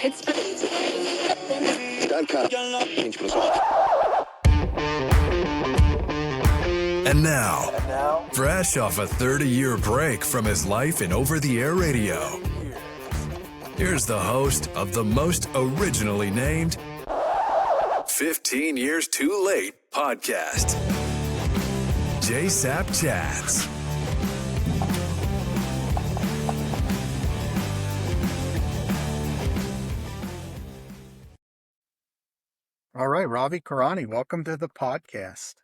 And now, fresh off a 30-year break from his life in over-the-air radio, here's the host of the most originally named 15 Years Too Late podcast, JaySapChats. All right, Ravi Kurani, welcome to the podcast.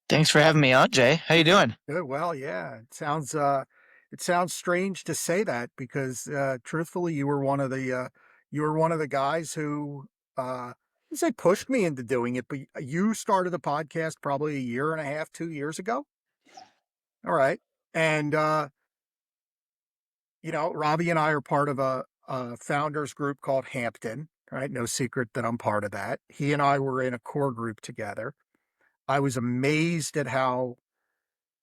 Thanks for having me on, Jay. How you doing? Good. Well, yeah, it sounds strange to say that because, truthfully, you were one of the guys who, I say pushed me into doing it, but you started the podcast probably a year and a half, 2 years ago. All right. And, Ravi and I are part of a founders group called Hampton, right? No secret that I'm part of that. He and I were in a core group together. I was amazed at how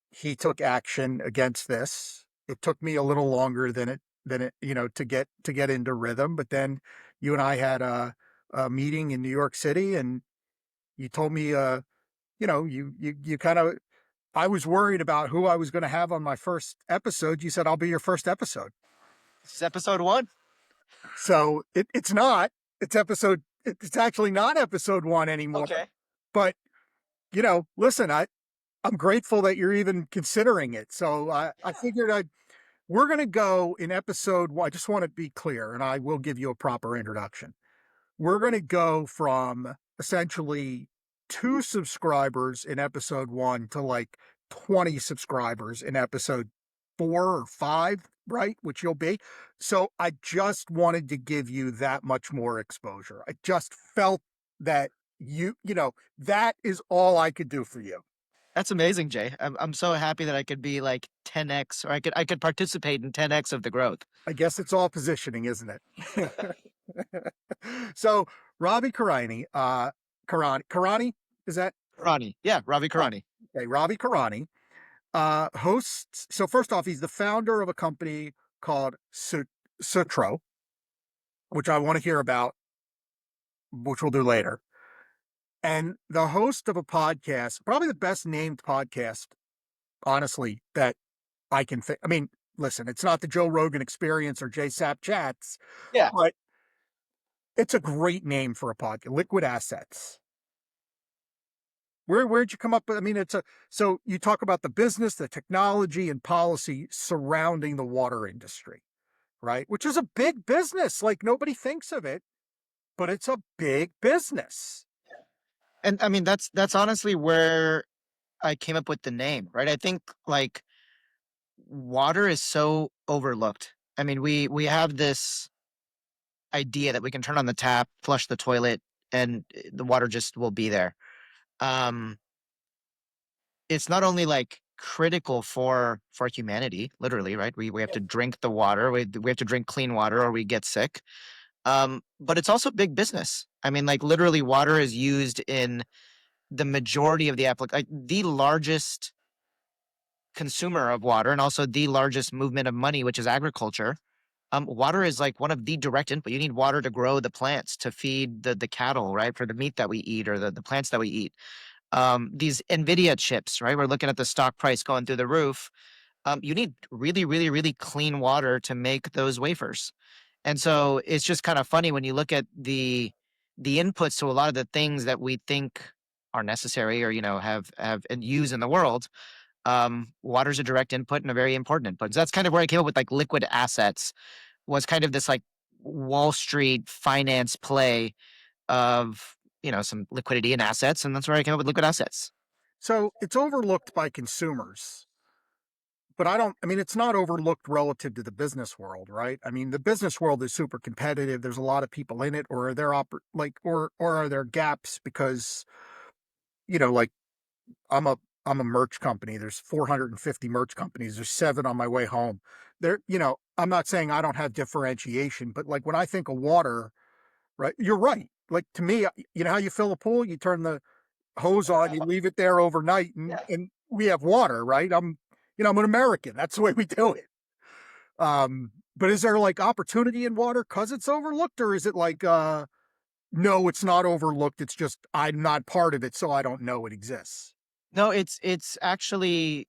he took action against this. It took me a little longer than it, to get into rhythm. But then you and I had a meeting in New York City, and you told me, you kind of, I was worried about who I was going to have on my first episode. You said, I'll be your first episode. This is episode 1. So it's not. It's actually not episode 1 anymore. Okay. But, listen, I'm grateful that you're even considering it. So I figured we're going to go in episode 1. I just want to be clear, and I will give you a proper introduction. We're going to go from essentially 2 subscribers in episode 1 to like 20 subscribers in episode 4 or 5, right? Which you'll be. So I just wanted to give you that much more exposure. I just felt that that is all I could do for you. That's amazing, Jay. I'm so happy that I could be like 10x, or I could participate in 10x of the growth. I guess it's all positioning, isn't it? So Ravi Kurani, Kurani, is that? Kurani. Yeah, Ravi Kurani. Okay, Ravi Kurani hosts. So first off, he's the founder of a company called Sutro, which I want to hear about, which we'll do later. And the host of a podcast, probably the best named podcast, honestly, that I can think. I mean, listen, it's not the Joe Rogan Experience or JaySapChats. Yeah. But it's a great name for a podcast, Liquid Assets. Where'd you come up with? I mean, so you talk about the business, the technology and policy surrounding the water industry, right? Which is a big business. Like nobody thinks of it, but it's a big business. And I mean, that's honestly where I came up with the name, right? I think like water is so overlooked. I mean, we have this idea that we can turn on the tap, flush the toilet, and the water just will be there. It's not only like critical for humanity, literally, right? We have to drink the water. We have to drink clean water or we get sick. But it's also big business. I mean, like literally water is used in the majority of the largest consumer of water and also the largest movement of money, which is agriculture. Water is like one of the direct input. You need water to grow the plants, to feed the cattle, right? For the meat that we eat or the plants that we eat. These NVIDIA chips, right? We're looking at the stock price going through the roof. You need really, really, really clean water to make those wafers. And so it's just kind of funny when you look at the inputs to a lot of the things that we think are necessary or, have and use in the world. Water's a direct input and a very important input. So that's kind of where I came up with like liquid assets, was kind of this like Wall Street finance play of, some liquidity and assets. And that's where I came up with liquid assets. So it's overlooked by consumers, but it's not overlooked relative to the business world, right? I mean, the business world is super competitive. There's a lot of people in it, or are there or are there gaps because, like I'm a merch company. There's 450 merch companies. There's 7 on my way home. I'm not saying I don't have differentiation, but like when I think of water, right? You're right. Like to me, you know how you fill a pool? You turn the hose on, you leave it there overnight, and we have water, right? I'm an American. That's the way we do it. But is there like opportunity in water because it's overlooked, or is it like no, it's not overlooked. It's just I'm not part of it, so I don't know it exists. No, it's actually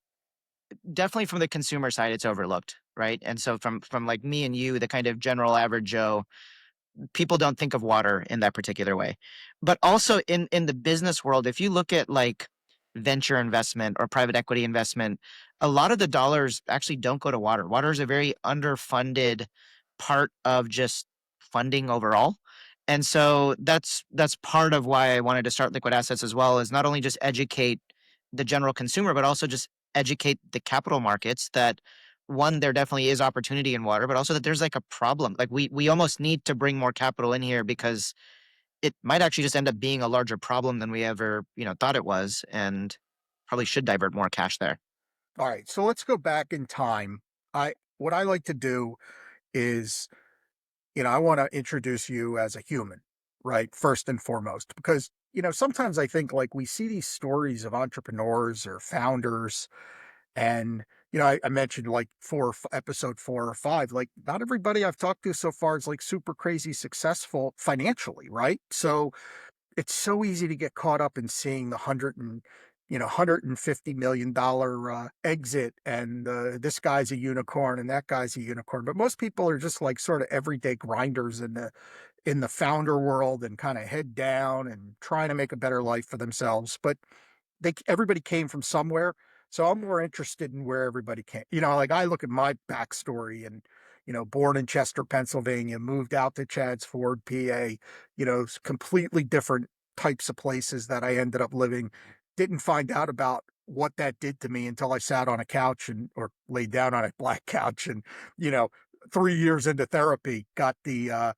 definitely from the consumer side, it's overlooked, right? And so from like me and you, the kind of general average Joe, people don't think of water in that particular way. But also in the business world, if you look at like venture investment or private equity investment, a lot of the dollars actually don't go to water. Water is a very underfunded part of just funding overall. And so that's part of why I wanted to start Liquid Assets as well, is not only just educate the general consumer, but also just educate the capital markets that one, there definitely is opportunity in water, but also that there's like a problem. Like we almost need to bring more capital in here because it might actually just end up being a larger problem than we ever, thought it was, and probably should divert more cash there. All right, so let's go back in time. I What I like to do is, I want to introduce you as a human, right? First and foremost, because sometimes I think like we see these stories of entrepreneurs or founders, and I mentioned like episode 4 or 5. Like, not everybody I've talked to so far is like super crazy successful financially, right? So it's so easy to get caught up in seeing the $150 million exit, and this guy's a unicorn and that guy's a unicorn. But most people are just like sort of everyday grinders in the founder world, and kind of head down and trying to make a better life for themselves. But everybody came from somewhere. So I'm more interested in where everybody came. Like I look at my backstory, and, born in Chester, Pennsylvania, moved out to Chadds Ford, PA, completely different types of places that I ended up living. Didn't find out about what that did to me until I sat on a couch or laid down on a black couch, and, you know, 3 years into therapy, got the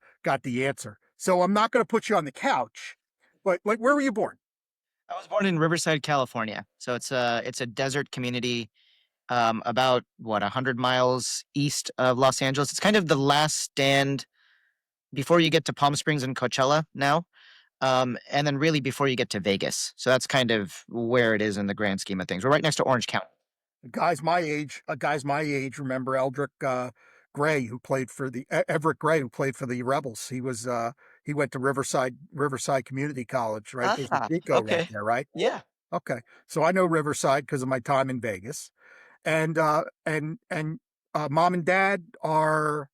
answer. So I'm not going to put you on the couch, but like, where were you born? I was born in Riverside, California, so it's a desert community, about what 100 miles east of Los Angeles. It's kind of the last stand before you get to Palm Springs and Coachella now. And then really before you get to Vegas. So that's kind of where it is in the grand scheme of things. We're right next to Orange County. Guys my age remember Eldrick Gray, who played for the Everett Gray, who played for the Rebels. He went to Riverside Community College, right? There's the Ah, Pico right okay. there, right? Yeah. Okay, so I know Riverside because of my time in Vegas, and mom and dad are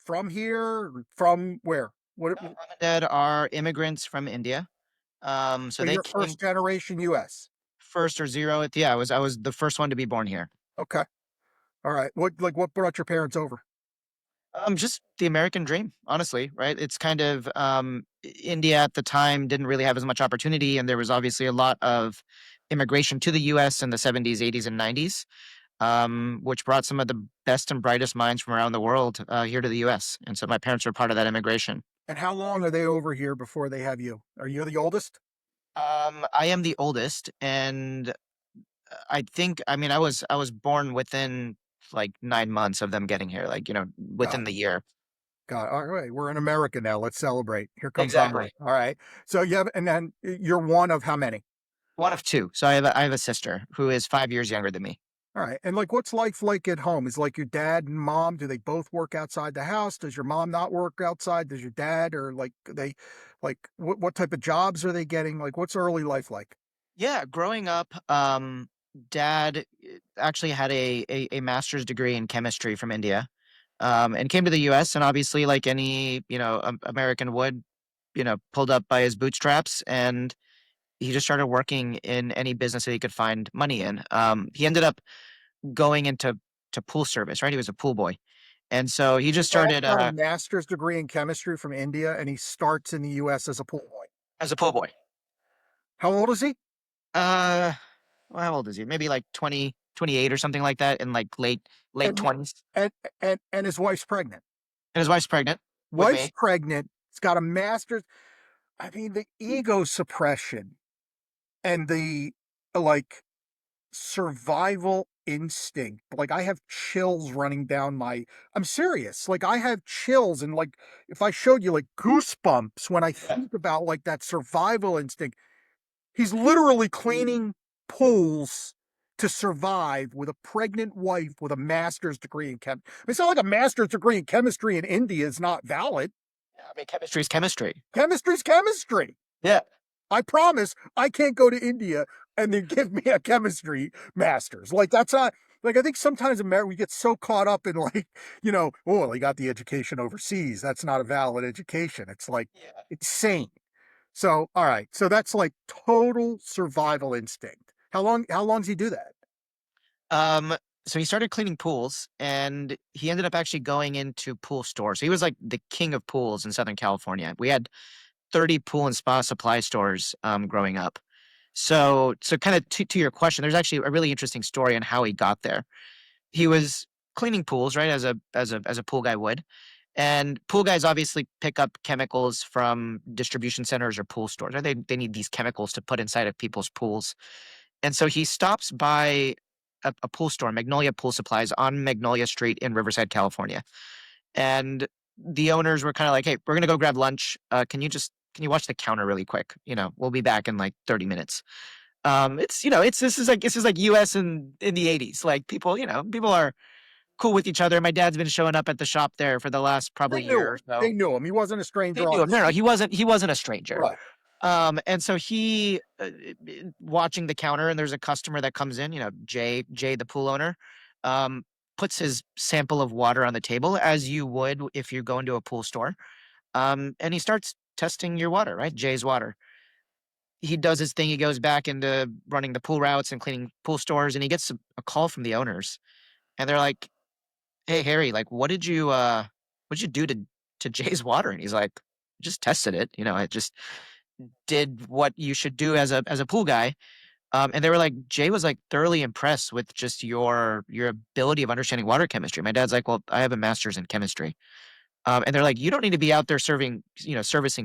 from here, from where? What? Mom and dad are immigrants from India. So So they you're came first generation U.S. first or zero. Yeah, I was the first one to be born here. Okay, all right. What brought your parents over? Just the American dream, honestly, right? It's kind of India at the time didn't really have as much opportunity, and there was obviously a lot of immigration to the U.S. in the 70s, 80s, and 90s, which brought some of the best and brightest minds from around the world here to the U.S. And so my parents were part of that immigration. And how long are they over here before they have you? Are you the oldest? I am the oldest, and I mean, I was born within like 9 months of them getting here, like Got within the year. Got All right, we're in America now. Let's celebrate. Here comes Ira. Exactly. All right. So you have, and then you're one of how many? One of two. So I have a sister who is 5 years younger than me. All right. And like, what's life like at home? Is like your dad and mom, do they both work outside the house? Does your mom not work outside? Does your dad, or like what type of jobs are they getting? Like, what's early life like? Yeah, growing up, dad actually had a master's degree in chemistry from India, and came to the U.S. and obviously, like any American would, pulled up by his bootstraps, and he just started working in any business that he could find money in. He ended up going into pool service, right? He was a pool boy, and so he just So started got a master's degree in chemistry from India, and he starts in the U.S. as a pool boy. as a pool boy. How old is he? Uh, well, how old is he? Maybe like 20, 28 or something like that, in like late And 20s. and his wife's pregnant. And his wife's pregnant with Wife's me. pregnant. He's got a master's. I mean, the ego suppression and the like survival instinct. Like, I have chills running down I'm serious. Like, I have chills, and like if I showed you like goosebumps when I Yeah. think about like that survival instinct. He's literally cleaning pools to survive with a pregnant wife with a master's degree in chem. It's not like a master's degree in chemistry in India is not valid. I mean, chemistry is chemistry. Chemistry's chemistry. Yeah. I promise I can't go to India and then give me a chemistry master's. Like, that's not, like, I think sometimes America, we get so caught up in, like, oh, well, he got the education overseas. That's not a valid education. It's like, it's insane. So, all right. So that's like total survival instinct. How long does he do that? Um, so he started cleaning pools, and he ended up actually going into pool stores. So he was like the king of pools in Southern California. We had 30 pool and spa supply stores growing up. So kind of to your question, there's actually a really interesting story on how he got there. He was cleaning pools, right, as a pool guy would. And pool guys obviously pick up chemicals from distribution centers or pool stores. Right? They need these chemicals to put inside of people's pools. And so he stops by a pool store, Magnolia Pool Supplies on Magnolia Street in Riverside, California. And the owners were kind of like, "Hey, we're gonna go grab lunch. Can you watch the counter really quick? We'll be back in like 30 minutes." This is like US in the 80s. Like people are cool with each other. My dad's been showing up at the shop there for the last They probably knew year him. or so. They knew him. He wasn't a stranger They on knew him. the No, street. he wasn't a stranger. Right. And so he watching the counter, and there's a customer that comes in, Jay, the pool owner, um, puts his sample of water on the table as you would if you go into a pool store. And he starts testing your water, right? Jay's water. He does his thing. He goes back into running the pool routes and cleaning pool stores, and he gets a call from the owners, and they're like, "Hey, Harry, like, what'd you do to Jay's water?" And he's like, "Just tested it. I just did what you should do as a pool guy." And they were like, Jay was like thoroughly impressed with just your ability of understanding water chemistry. My dad's like, "Well, I have a master's in chemistry." And they're like, "You don't need to be out there servicing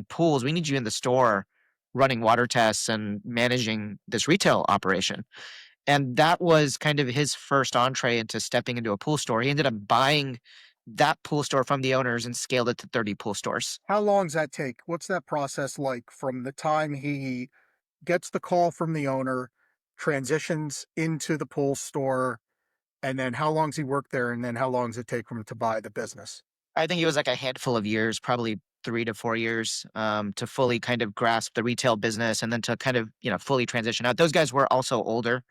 pools. We need you in the store running water tests and managing this retail operation." And that was kind of his first entree into stepping into a pool store. He ended up buying that pool store from the owners and scaled it to 30 pool stores. How long does that take? What's that process like from the time he gets the call from the owner, transitions into the pool store, and then how long's he worked there, and then how long does it take for him to buy the business? I think it was like a handful of years, probably 3 to 4 years, to fully kind of grasp the retail business and then to kind of, fully transition out. Those guys were also older.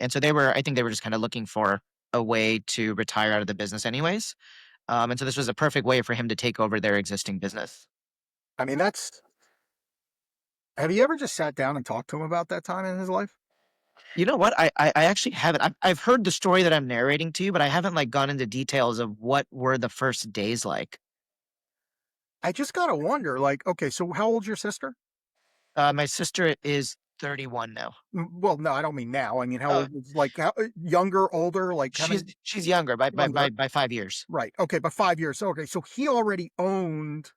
And so I think they were just kind of looking for a way to retire out of the business anyways. And so this was a perfect way for him to take over their existing business. I mean, have you ever just sat down and talked to him about that time in his life? You know what? I actually haven't. I've heard the story that I'm narrating to you, but I haven't like gone into details of what were the first days like. I just gotta wonder, like, okay, so how old's your sister? My sister is 31 now. Well, no, I don't mean now. I mean, how Uh, old is, like, how, younger, older, like, how many she's younger younger? by 5 years. Right. Okay, but 5 years. So, okay, so he already owned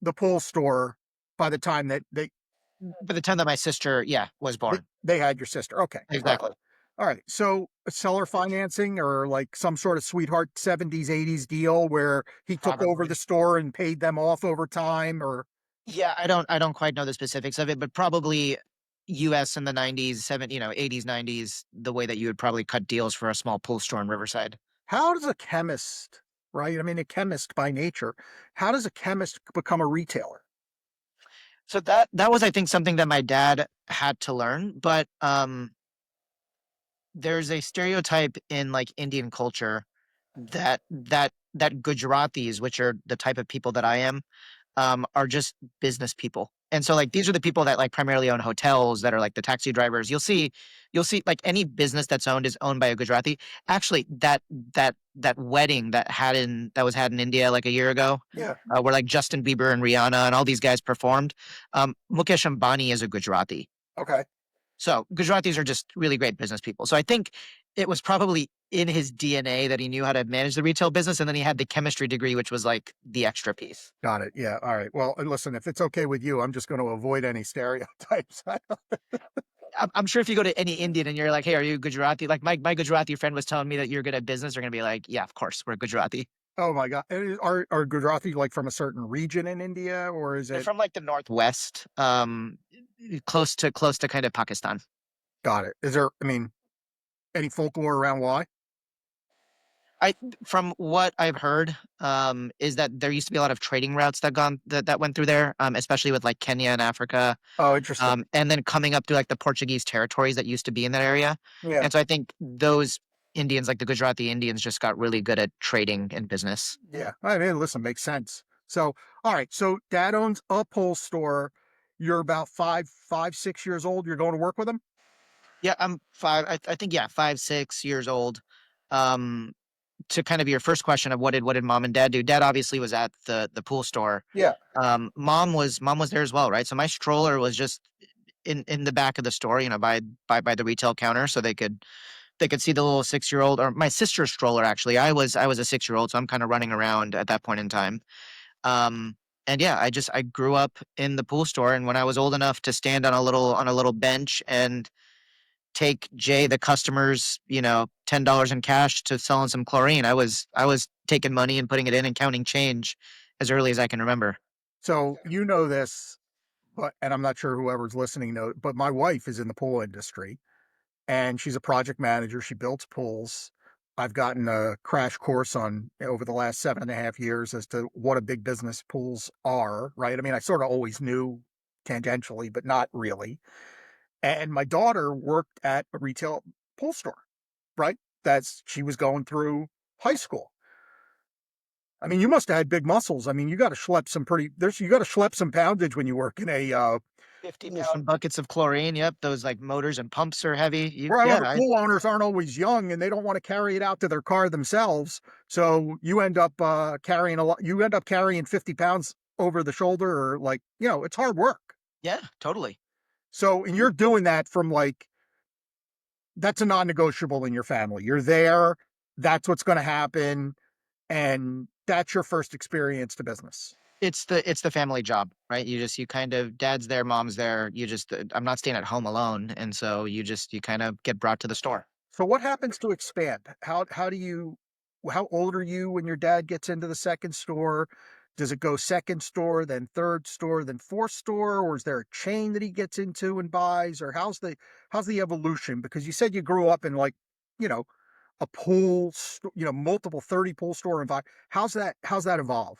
the pool store by the time that By the time that my sister, yeah, was they, born. they had your sister. Okay. All right. Exactly. All right. So seller financing or like some sort of sweetheart 70s, 80s deal where he took over Probably. the store and paid them off over time or Yeah, I don't quite know the specifics of it, but probably US in the 90s, 80s, 90s, the way that you would probably cut deals for a small pool store in Riverside. how does a chemist, right? I mean, a chemist by nature, how does a chemist become a retailer? So that was I think something that my dad had to learn, but there's a stereotype in like Indian culture that Gujaratis, which are the type of people that I am, are just business people. And so like these are the people that like primarily own hotels that are like the taxi drivers. You'll see like any business that's owned is owned by a Gujarati. Actually, that wedding that was had in India like a year ago, Yeah. where like Justin Bieber and Rihanna and all these guys performed. Mukesh Ambani is a Gujarati. Okay. So Gujaratis are just really great business people. So I think it was probably in his DNA that he knew how to manage the retail business, and then he had the chemistry degree, which was like the extra piece. Got it. Yeah. All right. Well, and listen, if it's okay with you, I'm just going to avoid any stereotypes. I'm sure if you go to any Indian and you're like, "Hey, are you Gujarati?" Like my Gujarati friend was telling me that you're good at business, they're gonna be like, "Yeah, of course, we're Gujarati." Oh my God. Are Gujarati like from a certain region in India or is They're it? from like the northwest, close to kind of Pakistan. Got it. Is there, I mean, Any folklore around why? I From what I've heard, is that there used to be a lot of trading routes that went through there, especially with like Kenya and Africa, Oh, interesting. and then coming up to like the Portuguese territories that used to be in that area. Yeah. And so I think those Indians, like the Gujarati Indians, just got really good at trading and business. Yeah. I mean, listen, makes sense. So, all right. So dad owns a pole store. You're about 6 years old. You're going to work with him? Yeah, I'm five. I think yeah, 5, 6 years old. Um, to kind of your first question of what did mom and dad do? Dad obviously was at the pool store. Yeah. Mom was there as well, right? So my stroller was just in the back of the store, by the retail counter, so they could see the little 6 year old, or my sister's stroller actually. I was a 6 year old, so I'm kind of running around at that point in time. Um, and yeah, I grew up in the pool store, and when I was old enough to stand on a little bench and take Jay the customers, $10 in cash to selling some chlorine, I was taking money and putting it in and counting change as early as I can remember. So you know this, but and I'm not sure whoever's listening know, but my wife is in the pool industry and she's a project manager. She builds pools. I've gotten a crash course on over the last 7.5 years as to what a big business pools are, right? I mean, I sort of always knew tangentially, but not really. And my daughter worked at a retail pool store, right? She was going through high school. I mean, you must have had big muscles. I mean, you got to schlep you got to schlep some poundage when you work in a 50 pool. pound buckets of chlorine. Yep. Those like motors and pumps are heavy. Well, the pool owners aren't always young and they don't want to carry it out to their car themselves. So you end up carrying a lot. You end up carrying 50 pounds over the shoulder, or like, it's hard work. Yeah, totally. So, and you're doing that from like, that's a non negotiable in your family. You're there. That's what's going to happen. And that's your first experience to business. It's the family job, right? You kind of, dad's there, mom's there. I'm not staying at home alone. And so you kind of get brought to the store. So what happens to expand? How old are you when your dad gets into the second store? Does it go second store, then third store, then fourth store, or is there a chain that he gets into and buys? Or how's the evolution? Because you said you grew up in like, you know, a multiple 30 pool store environment. How's that evolve?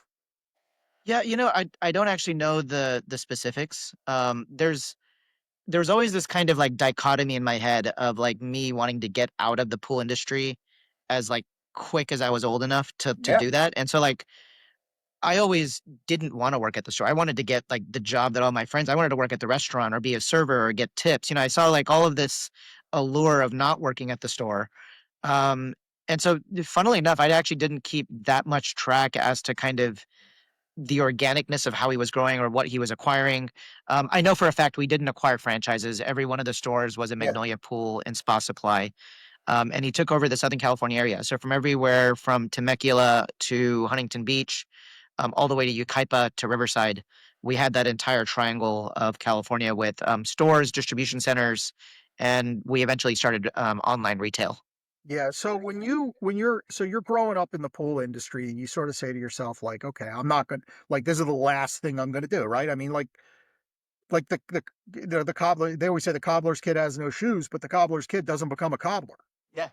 Yeah, I don't actually know the specifics. There's always this kind of like dichotomy in my head of like me wanting to get out of the pool industry as like quick as I was old enough to Yeah. do that. And so like I always didn't want to work at the store. I wanted to get like the job that all my friends, I wanted to work at the restaurant or be a server or get tips. I saw like all of this allure of not working at the store. Um, and so funnily enough, I actually didn't keep that much track as to kind of the organicness of how he was growing or what he was acquiring. I know for a fact we didn't acquire franchises. Every one of the stores was a Yeah. Magnolia Pool and Spa Supply. And he took over the Southern California area. So from everywhere from Temecula to Huntington Beach, all the way to Yucaipa to Riverside, we had that entire triangle of California with stores, distribution centers, and we eventually started online retail. Yeah. So you're growing up in the pool industry and you sort of say to yourself, like, okay, I'm not gonna like this is the last thing I'm gonna do, right? I mean, like the cobbler, they always say the cobbler's kid has no shoes, but the cobbler's kid doesn't become a cobbler. Yeah.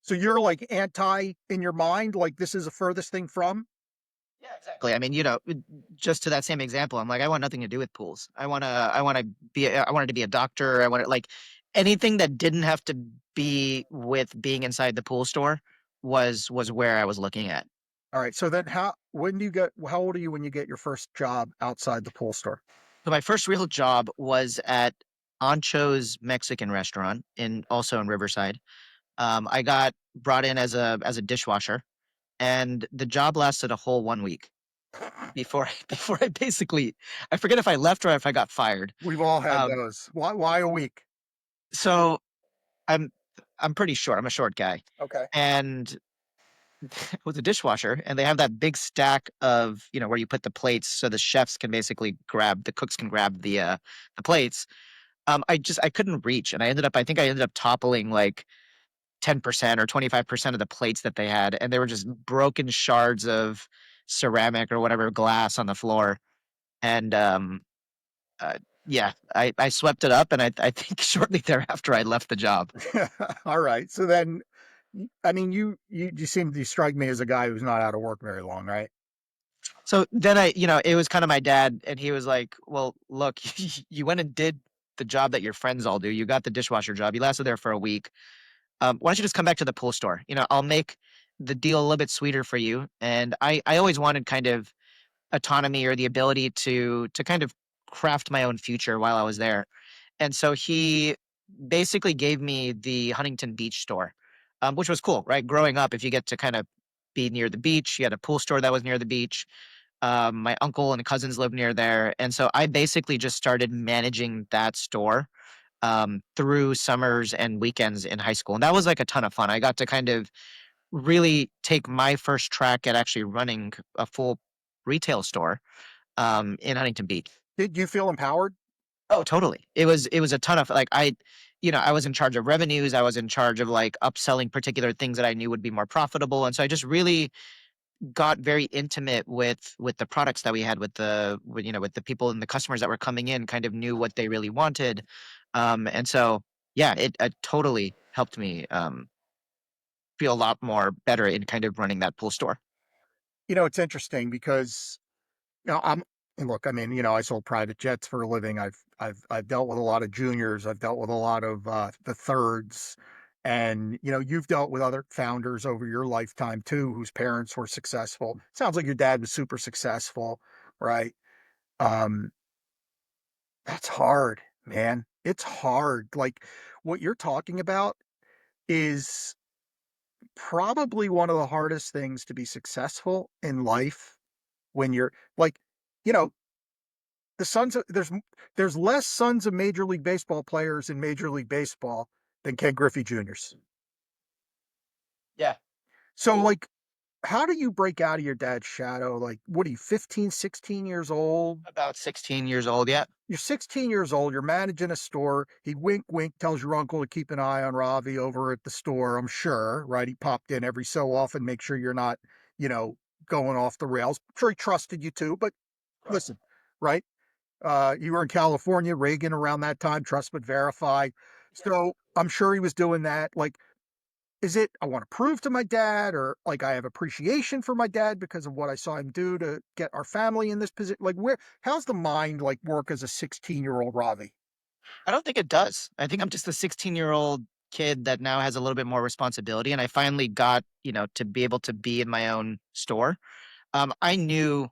So you're like anti in your mind, like this is the furthest thing from. Yeah, exactly. I mean, just to that same example, I'm like, I want nothing to do with pools. I wanted to be a doctor. I wanted like anything that didn't have to be with being inside the pool store was where I was looking at. All right. So then how old are you when you get your first job outside the pool store? So my first real job was at Ancho's Mexican restaurant also in Riverside. I got brought in as a dishwasher, and the job lasted a whole 1 week before I basically, I forget if I left or if I got fired. We've all had Um, those. Why a week? so I'm I'm pretty short. I'm a short guy, Okay. and with a dishwasher, and they have that big stack of where you put the plates, so the cooks can grab the plates. I couldn't reach, and I think I ended up toppling like 10% or 25% of the plates that they had, and they were just broken shards of ceramic or whatever glass on the floor. And yeah, I swept it up, and I think shortly thereafter I left the job. All right. So then, I mean, you strike me as a guy who's not out of work very long, right? So then it was kind of my dad, and he was like, "Well, look, you went and did the job that your friends all do. You got the dishwasher job. You lasted there for a week. Why don't you just come back to the pool store? I'll make the deal a little bit sweeter for you." And I always wanted kind of autonomy or the ability to kind of craft my own future while I was there. And so he basically gave me the Huntington Beach store, which was cool, right? Growing up, if you get to kind of be near the beach, you had a pool store that was near the beach. My uncle and cousins lived near there. And so I basically just started managing that store through summers and weekends in high school. And that was like a ton of fun. I got to kind of really take my first track at actually running a full retail store in Huntington Beach. Did you feel empowered? Oh, totally. It was a ton of like I was in charge of revenues. I was in charge of like upselling particular things that I knew would be more profitable. And so I just really got very intimate with the products that we had with the people and the customers that were coming in, kind of knew what they really wanted. And so yeah, it totally helped me feel a lot more better in kind of running that pool store. It's interesting because and look, I mean, I sold private jets for a living. I've dealt with a lot of juniors. I've dealt with a lot of the thirds, and you've dealt with other founders over your lifetime too, whose parents were successful. Sounds like your dad was super successful, right? Um, that's hard, man. It's hard. Like what you're talking about is probably one of the hardest things to be successful in life when you're like, you know, the sons of there's less sons of Major League Baseball players in Major League Baseball than Ken Griffey Juniors. Yeah. So like, how do you break out of your dad's shadow? Like, what are you, 15, 16 years old? About 16 years old. Yeah. You're 16 years old, you're managing a store. He wink, wink, tells your uncle to keep an eye on Ravi over at the store, I'm sure, right? He popped in every so often, make sure you're not, you know, going off the rails. I'm sure he trusted you too, but listen, right? You were in California, Reagan around that time, trust but verify. So I'm sure he was doing that. Like, is it I want to prove to my dad, or like I have appreciation for my dad because of what I saw him do to get our family in this position? Like, how's the mind like work as a 16-year-old Ravi? I don't think it does. I think I'm just a 16-year-old kid that now has a little bit more responsibility, and I finally got, to be able to be in my own store. I knew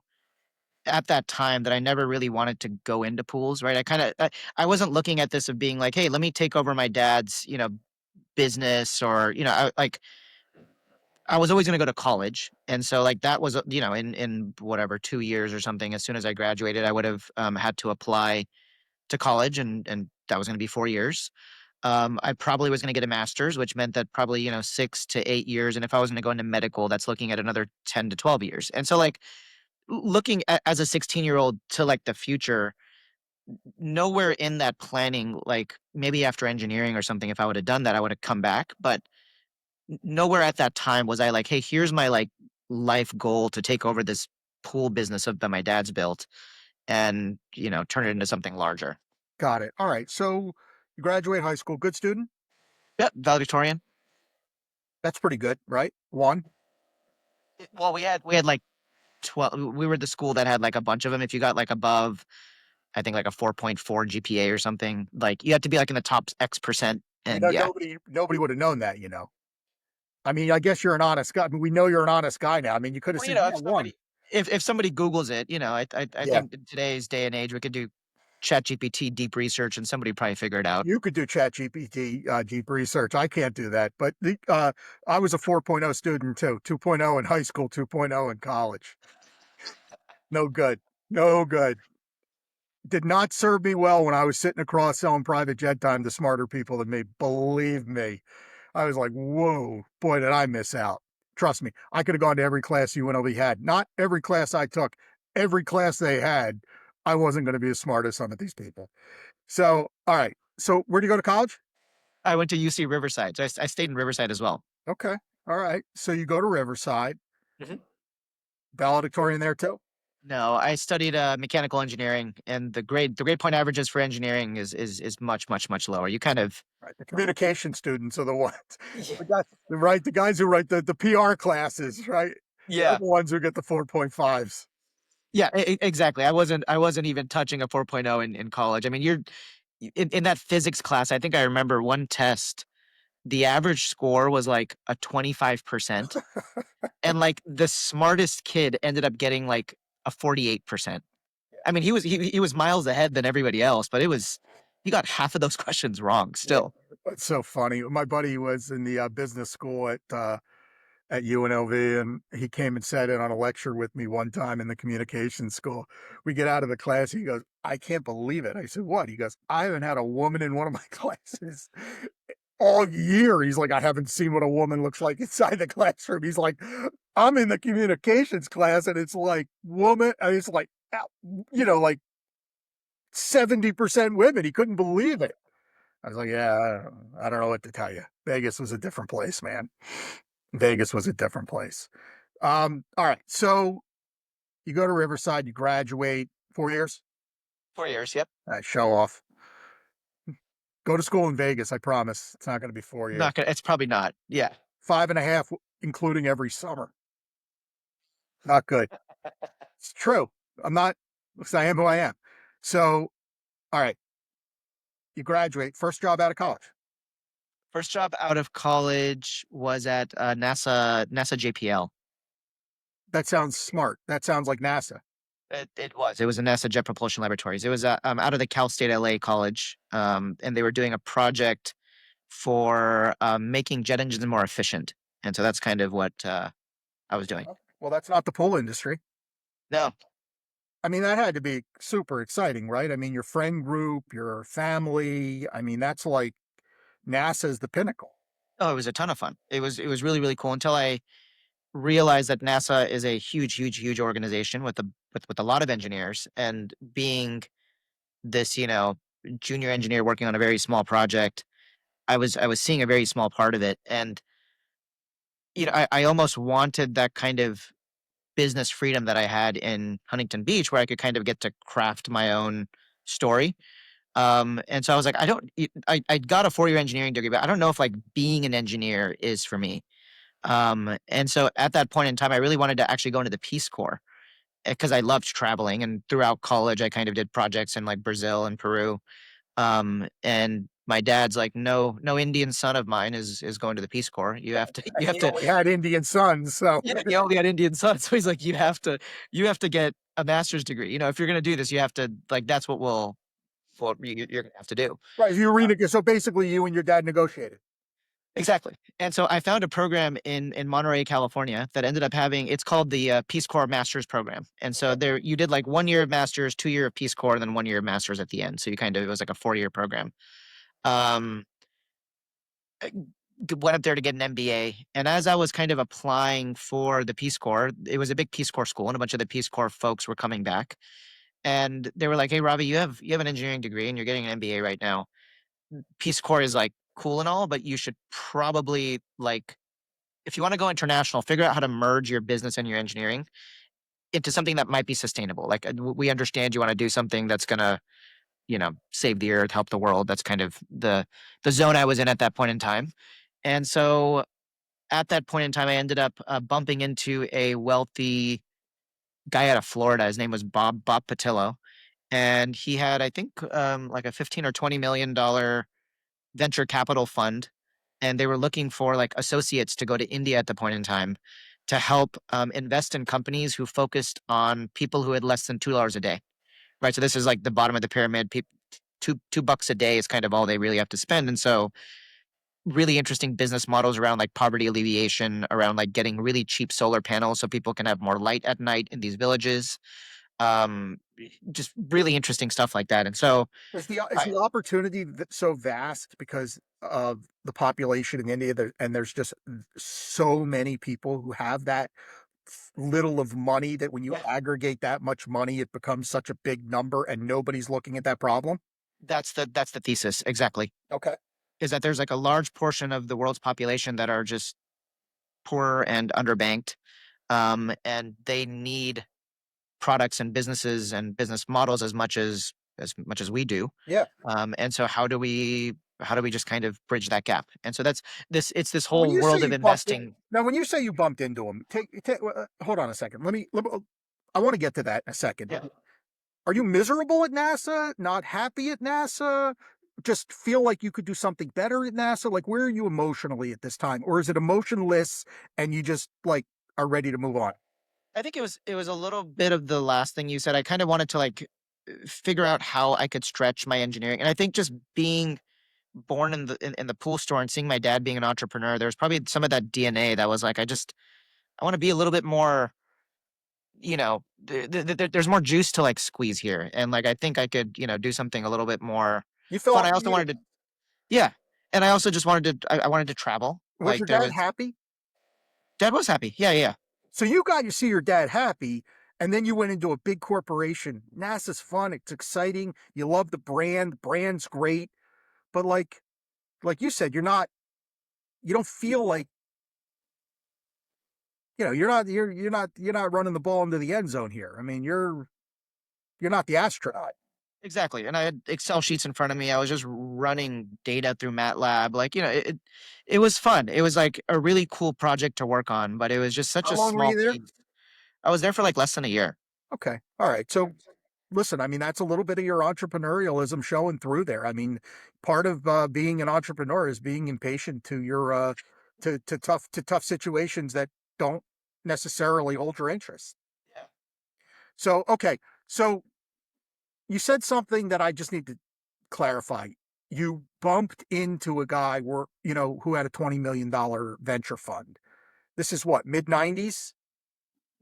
at that time that I never really wanted to go into pools, right? I wasn't looking at this of being like, "Hey, let me take over my dad's, business," or, I was always gonna go to college, and so, like, that was, in whatever, 2 years or something. As soon as I graduated, I would have, had to apply to college, and that was gonna be 4 years. I probably was gonna get a master's, which meant that probably, 6 to 8 years, and if I was gonna go into medical, that's looking at another 10 to 12 years. And so, like, looking at as a 16-year-old to, like, the future, nowhere in that planning, like, maybe after engineering or something, if I would have done that, I would have come back, but nowhere at that time was I like, "Hey, here's my, like, life goal to take over this pool business that my dad's built and, turn it into something larger." Got it. All right. So you graduate high school, good student. Yep, valedictorian. That's pretty good, right? One. Well, we had, like, 12. We were the school that had, like, a bunch of them. If you got, like, above, I think, like, a 4.4 GPA or something, like, you had to be, like, in the top X percent, and yeah. Nobody would have known that, I mean, I guess you're an honest guy. I mean, we know you're an honest guy now. I mean, you could have Well, said, yeah, if one. somebody Googles it, I Yeah. think in today's day and age, we could do ChatGPT deep research, and somebody probably figure it out. You could do Chat GPT, deep research. I can't do that. But I was a 4.0 student too, 2.0 in high school, 2.0 in college. No good. No good. Did not serve me well when I was sitting across selling private jet time to smarter people than me. Believe me. I was like, whoa, boy, did I miss out. Trust me, I could have gone to every class UNLV had. Not every class I took, every class they had. I wasn't going to be as smart as some of these people. So, all right. So, where do you go to college? I went to UC Riverside, so I stayed in Riverside as well. Okay. All right. So, you go to Riverside, Mhm. valedictorian there too? No, I studied mechanical engineering, and the grade point averages for engineering is much lower. You kind of Right. The communication students are the ones, the guys who write the PR classes, right? They're yeah. the ones who get the 4.5s. Yeah, exactly. I wasn't even touching a 4.0 in college. I mean, you're in that physics class. I think I remember one test. The average score was like a 25%, and like the smartest kid ended up getting like a 48%. I mean, he was miles ahead than everybody else, but he got half of those questions wrong Yeah, still. it's so funny. My buddy was in the business school at UNLV, and he came and sat in on a lecture with me one time in the communications school. We get out of the class, he goes, "I can't believe it." I said, "What?" He goes, "I haven't had a woman in one of my classes all year." He's like, "I haven't seen what a woman looks like inside the classroom." He's like, "I'm in the communications class, and it's like woman, and it's like, like 70% women." He couldn't believe it. I was like, "Yeah, I don't know what to tell you. Vegas was a different place, man. Vegas was a different place." All right. So you go to Riverside, you graduate 4 years. 4 years, yep. Show off. Go to school in Vegas. I promise. It's not going to be 4 years. Not gonna. It's probably not. Yeah. 5.5, including every summer. Not good. It's true. I'm not, because I am who I am. So, all right. You graduate. First job out of college. First job out of college was at NASA JPL. That sounds smart. That sounds like NASA. It was. It was a NASA Jet Propulsion Laboratories. It was out of the Cal State LA College, and they were doing a project for making jet engines more efficient. And so that's kind of what I was doing. Well, that's not the pool industry. No, I mean, that had to be super exciting, right? I mean, your friend group, your family. I mean, that's like NASA's the pinnacle. oh, it was a ton of fun. It was really cool until I realized that NASA is a huge organization with a lot of engineers, and being this junior engineer working on a very small project, I was seeing a very small part of it, and I almost wanted that kind of business freedom that I had in Huntington Beach, where I could kind of get to craft my own story. And so I was like, I got a 4 year engineering degree, but I don't know if like being an engineer is for me. And so at that point in time, I really wanted to actually go into the Peace Corps because I loved traveling. And throughout college, I kind of did projects in like Brazil and Peru. And my dad's like, no, no Indian son of mine is going to the Peace Corps. You have He to, only had Indian sons, so yeah, you only had Indian sons. So he's like, you have to get a master's degree. If you're going to do this, you have to like, that's what you're going to have to do. right. You read it. So basically, you and your dad negotiated. Exactly. And so I found a program in Monterey, California that ended up having, it's called the Peace Corps Masters Program. And so there you did like 1 year of masters, 2 year of Peace Corps, and then 1 year of masters at the end. So it was like a 4 year program. Um, Went up there to get an MBA. And as I was kind of applying for the Peace Corps, it was a big Peace Corps school, and a bunch of the Peace Corps folks were coming back. And they were like, "Hey, Ravi, you have an engineering degree and you're getting an MBA right now. Peace Corps is like cool and all, but you should probably like if you want to go international, figure out how to merge your business and your engineering into something that might be sustainable. Like we understand you want to do something that's gonna, save the earth, help the world. That's kind of the zone I was in at that point in time. And so at that point in time, I ended up bumping into a wealthy guy out of Florida. His name was Bob Patillo, and he had, I think, like a 15 or $20 million venture capital fund, and they were looking for like associates to go to India at the point in time to help invest in companies who focused on people who had less than $2 a day. Right. So this is like the bottom of the pyramid. $2 a day is kind of all they really have to spend. And so really interesting business models around like poverty alleviation, around like getting really cheap solar panels so people can have more light at night in these villages. Um, just really interesting stuff like that. And so Is the opportunity so vast because of the population in India, and there's just so many people who have that little of money that when you aggregate that much money, it becomes such a big number, and nobody's looking at that problem. that's the thesis exactly. Okay. Is that there's like a large portion of the world's population that are just poor and underbanked, and they need products and businesses and business models as much as we do. Yeah. And so how do we just kind of bridge that gap? And so that's this it's this When whole you say world of you bumped in, investing. now, when you say you bumped into him, hold on a second. I want to get to that in a second. Yeah. Are you miserable at NASA? Not happy at NASA? Just feel like you could do something better at NASA? Like, where are you emotionally at this time? Or is it emotionless and you just like are ready to move on? I think it was a little bit of the last thing you said. I kind of wanted to like figure out how I could stretch my engineering. And I think just being born in the pool store and seeing my dad being an entrepreneur, there's probably some of that DNA that was like, I want to be a little bit more, there's more juice to like squeeze here. And like I think I could, do something a little bit more You fun. felt I also wanted to, yeah. And I also just I wanted to travel. was Like your there dad was happy? dad was happy. Yeah, yeah. So you got to see your dad happy, and then you went into a big corporation. NASA's fun. It's exciting. You love the brand. The brand's great. But like you said, you don't feel like, you're not running the ball into the end zone here. I mean, you're not the astronaut. Exactly, and I had Excel sheets in front of me. I was just running data through MATLAB. Like, it was fun. It was like a really cool project to work on, but it was just such How a long were small you there? piece. I was there for like less than a year. Okay. All right. So listen, I mean, that's a little bit of your entrepreneurialism showing through there. I mean, part of being an entrepreneur is being impatient to your to tough situations that don't necessarily hold your interest. Yeah. So okay, so you said something that I just need to clarify. You bumped into a guy who had a $20 million venture fund. This is what, mid 90s?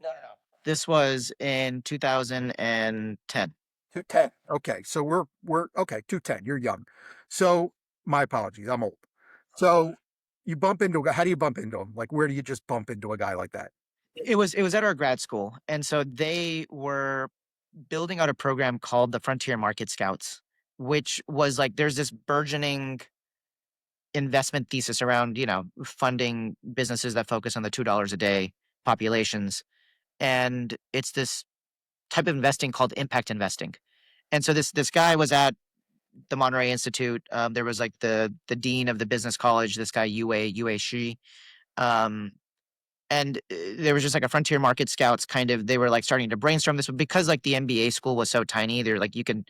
No, no, no. This was in 2010. 210. Okay, so we're okay. 210. You're young. So my apologies. I'm old. So you bump into a guy. How do you bump into him? Like, where do you just bump into a guy like that? It was at our grad school, and so they were building out a program called the Frontier Market Scouts, which was like there's this burgeoning investment thesis around, funding businesses that focus on the $2 a day populations. And it's this type of investing called impact investing. And so this guy was at the Monterey Institute. There was like the dean of the business college, this guy Yue Shi. Um, and there was just like a frontier market scouts kind of, they were like starting to brainstorm this, but because like the MBA school was so tiny, they're like you can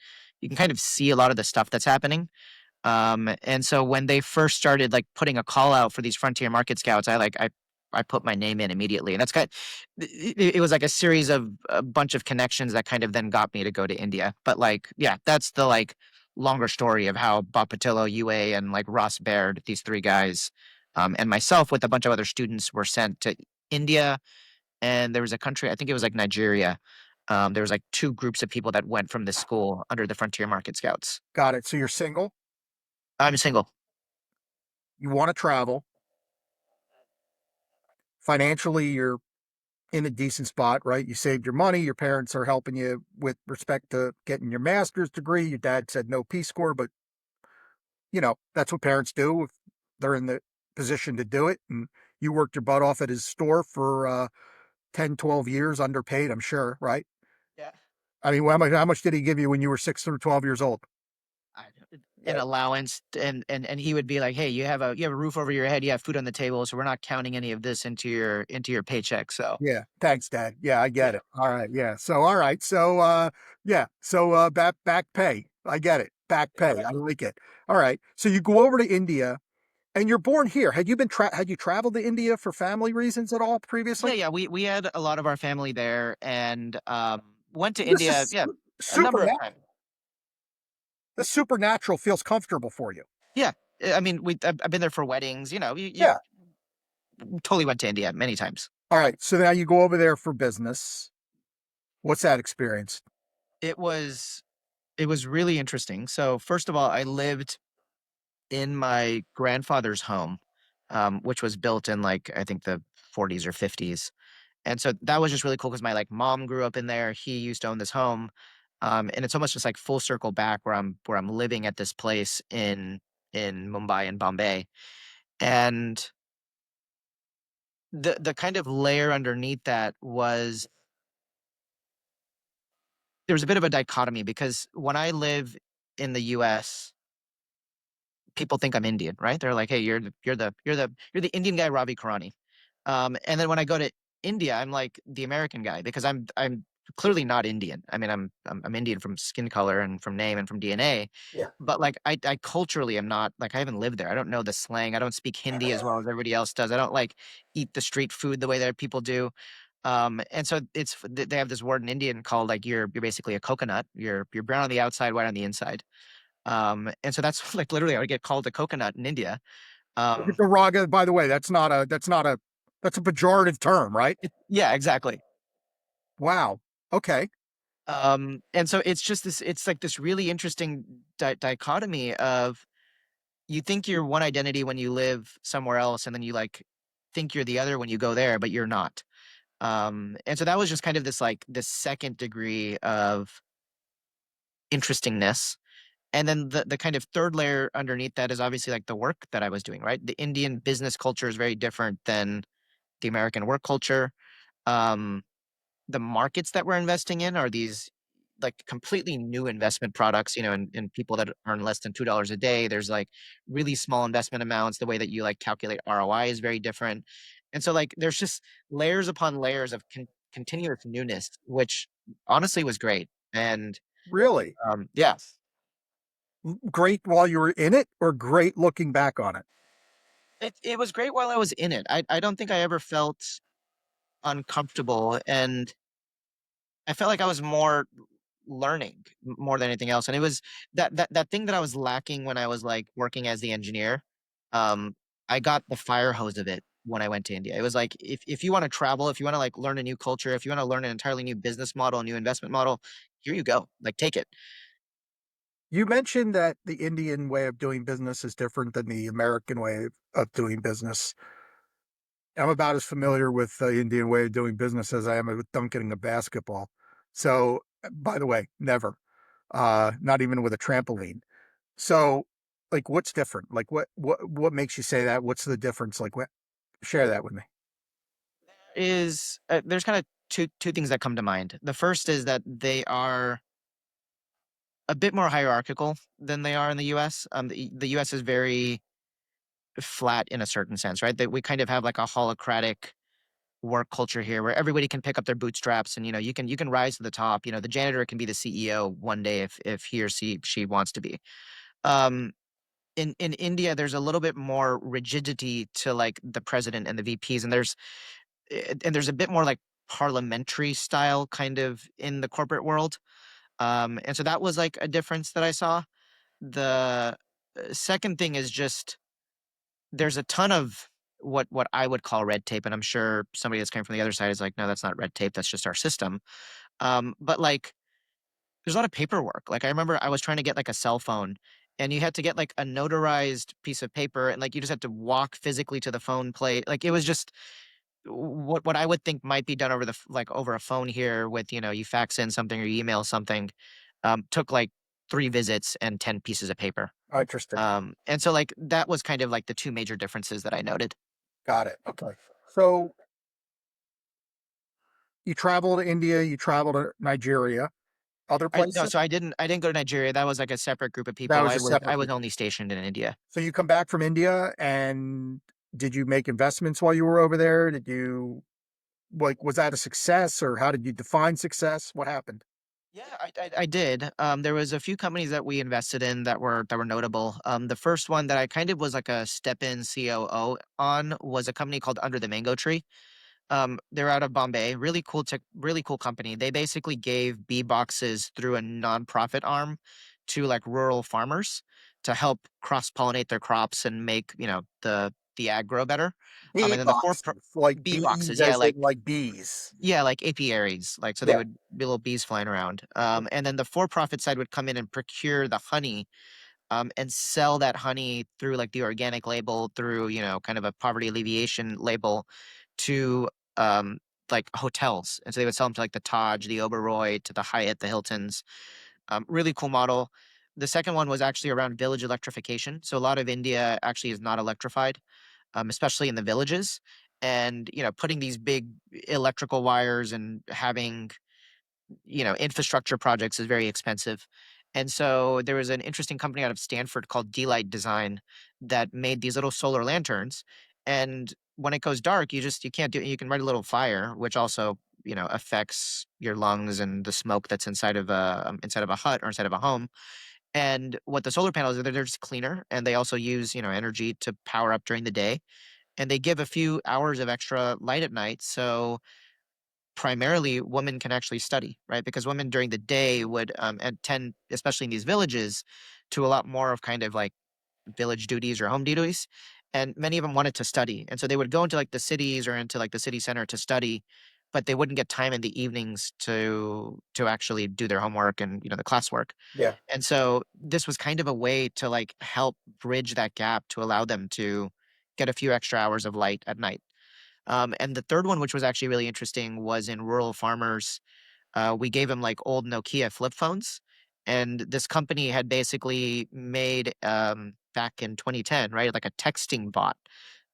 kind of see a lot of the stuff that's happening. And so when they first started like putting a call out for these frontier market scouts, I put my name in immediately, and that's it was like a series of a bunch of connections that kind of then got me to go to India. But like, yeah, that's the like longer story of how Bob Patillo, UA, and like Ross Baird, these three guys, and myself with a bunch of other students were sent to India, and there was a country, I think it was like Nigeria. There was like two groups of people that went from this school under the Frontier Market Scouts. Got it. So you're single. I'm single. You want to travel. Financially, you're in a decent spot, right? You saved your money. Your parents are helping you with respect to getting your master's degree. Your dad said no Peace Corps, but that's what parents do if they're in the position to do it. And you worked your butt off at his store for 10, 12 years, underpaid, I'm sure, right? Yeah. I mean, how much did he give you when you were 6 through 12 years old? I an allowance, and he would be like, "Hey, you have a roof over your head, you have food on the table, so we're not counting any of this into your paycheck." So, Yeah. Thanks, Dad. Yeah, I get yeah. it. All right. Yeah. So, all right. So, yeah. So, back pay. I get it. Back pay. I like it. All right. So you go over to India and you're born here. Had you traveled to India for family reasons at all Yeah, previously? yeah, we had a lot of our family there and, went to This India, is yeah, a number of supernatural. times. The supernatural feels comfortable for you. Yeah, I mean, I've been there for weddings, you Yeah. totally went to India many times. All right. So now you go over there for business. What's that experience? It was it was really interesting. So, first of all, I lived in my grandfather's home, which was built in like I think the 40s or 50s, and so that was just really cool because my like mom grew up in there. He used to own this home, and it's almost just like full circle back where I'm living at this place in Mumbai and Bombay, and the kind of layer underneath that was there's a bit of a dichotomy because when I live in the US, people think I'm Indian, right? They're like, "Hey, you're the Indian guy, Ravi Kurani." And then when I go to India, I'm like the American guy because I'm clearly not Indian. I mean, I'm Indian from skin color and from name and from DNA, Yeah. but like I culturally am not like I haven't lived there. I don't know the slang. I don't speak Hindi as well as everybody else does. I don't like eat the street food the way that people do. And so they have this word in Indian called like you're basically a coconut. You're brown on the outside, white on the inside. And so that's like literally I would get called a coconut in India. Um, The raga, by the way, that's a pejorative term, right? yeah, exactly. Wow. Okay. And so it's just this, it's like this really interesting dichotomy of you think you're one identity when you live somewhere else, and then you like think you're the other when you go there, but you're not. And so that was just kind of this like this second degree of interestingness. And then the kind of third layer underneath that is obviously like the work that I was doing, right? The Indian business culture is very different than the American work culture. Um, the markets that we're investing in are these like completely new investment products, and people that earn less than $2 a day. There's like really small investment amounts. The way that you like calculate ROI is very different. And so like there's just layers upon layers of continuous newness, which honestly was great. And Really? yeah, Great while you were in it or great looking back on it? it was great while I was in it. I don't think I ever felt uncomfortable. And I felt like I was more learning more than anything else. And it was that thing that I was lacking when I was like working as the engineer. Um, I got the fire hose of it when I went to India. It was like if you want to travel, if you want to like learn a new culture, if you want to learn an entirely new business model, a new investment model, here you go. Like take it. You mentioned that the Indian way of doing business is different than the American way of doing business. I'm about as familiar with the Indian way of doing business as I am with dunking a basketball. So, by the way, never, not even with a trampoline. So, like, what's different? Like, what makes you say that? What's the difference? Like, what? Share that with me. Is there's kind of two things that come to mind. The first is that they are a bit more hierarchical than they are in the US. The US is very flat in a certain sense, right? That we kind of have like a holocratic work culture here where everybody can pick up their bootstraps and you can rise to the top. The janitor can be the CEO one day if he or she wants to be. Um in India there's a little bit more rigidity to like the president and the VPs, and there's a bit more like parliamentary style kind of in the corporate world. And so that was like a difference that I saw. The second thing is just there's a ton of what I would call red tape, and I'm sure somebody that's coming from the other side is like, no, that's not red tape. That's just our system. But like, there's a lot of paperwork. Like, I remember I was trying to get like a cell phone, and you had to get like a notarized piece of paper, and like you just had to walk physically to the phone plate. Like, it was just what I would think might be done over like over a phone here with you fax in something or you email something. Took like 3 visits and 10 pieces of paper. Oh, interesting. And so like that was kind of like the two major differences that I noted. Got it. Okay. So you travel to India, you travel to Nigeria, other I no, places. so I didn't go to Nigeria. That was like a separate group of That people. was I a was separate I was group. only stationed in India. So you come back from India, and did you make investments while you were over there? Did you like was that a success, or how did you define success? What happened? Yeah, I did. There was a few companies that we invested in that were notable. The first one that I kind of was like a step in COO on was a company called Under the Mango Tree. They're out of Bombay. Really cool tech, really cool company. They basically gave bee boxes through a nonprofit arm to like rural farmers to help cross pollinate their crops and make the ag grow better. Bee And then the boxes, like bee bees, boxes, as in like bees. yeah, like apiaries, like so they Yeah. would be little bees flying around. And then the for-profit side would come in and procure the honey, and sell that honey through like the organic label, through kind of a poverty alleviation label, to um, like hotels, and so they would sell them to like the Taj, the Oberoi, to the Hyatt, the Hiltons. Really cool model. The second one was actually around village electrification. So a lot of India actually is not electrified, especially in the villages. And putting these big electrical wires and having infrastructure projects is very expensive. And so there was an interesting company out of Stanford called D-Light Design that made these little solar lanterns. And when it goes dark, you can't do it. You can write a little fire, which also, affects your lungs and the smoke that's inside of a hut or inside of a home. And what the solar panels are, they're just cleaner, and they also use, energy to power up during the day, and they give a few hours of extra light at night. So primarily women can actually study, right? Because women during the day would and tend, especially in these villages, to a lot more of kind of like village duties or home duties. And many of them wanted to study. And so they would go into like the cities or into like the city center to study, but they wouldn't get time in the evenings to actually do their homework and the classwork. Yeah. And so this was kind of a way to like help bridge that gap to allow them to get a few extra hours of light at night. And the third one, which was actually really interesting, was in rural farmers. We gave them like old Nokia flip phones, and this company had basically made back in 2010, right, like a texting bot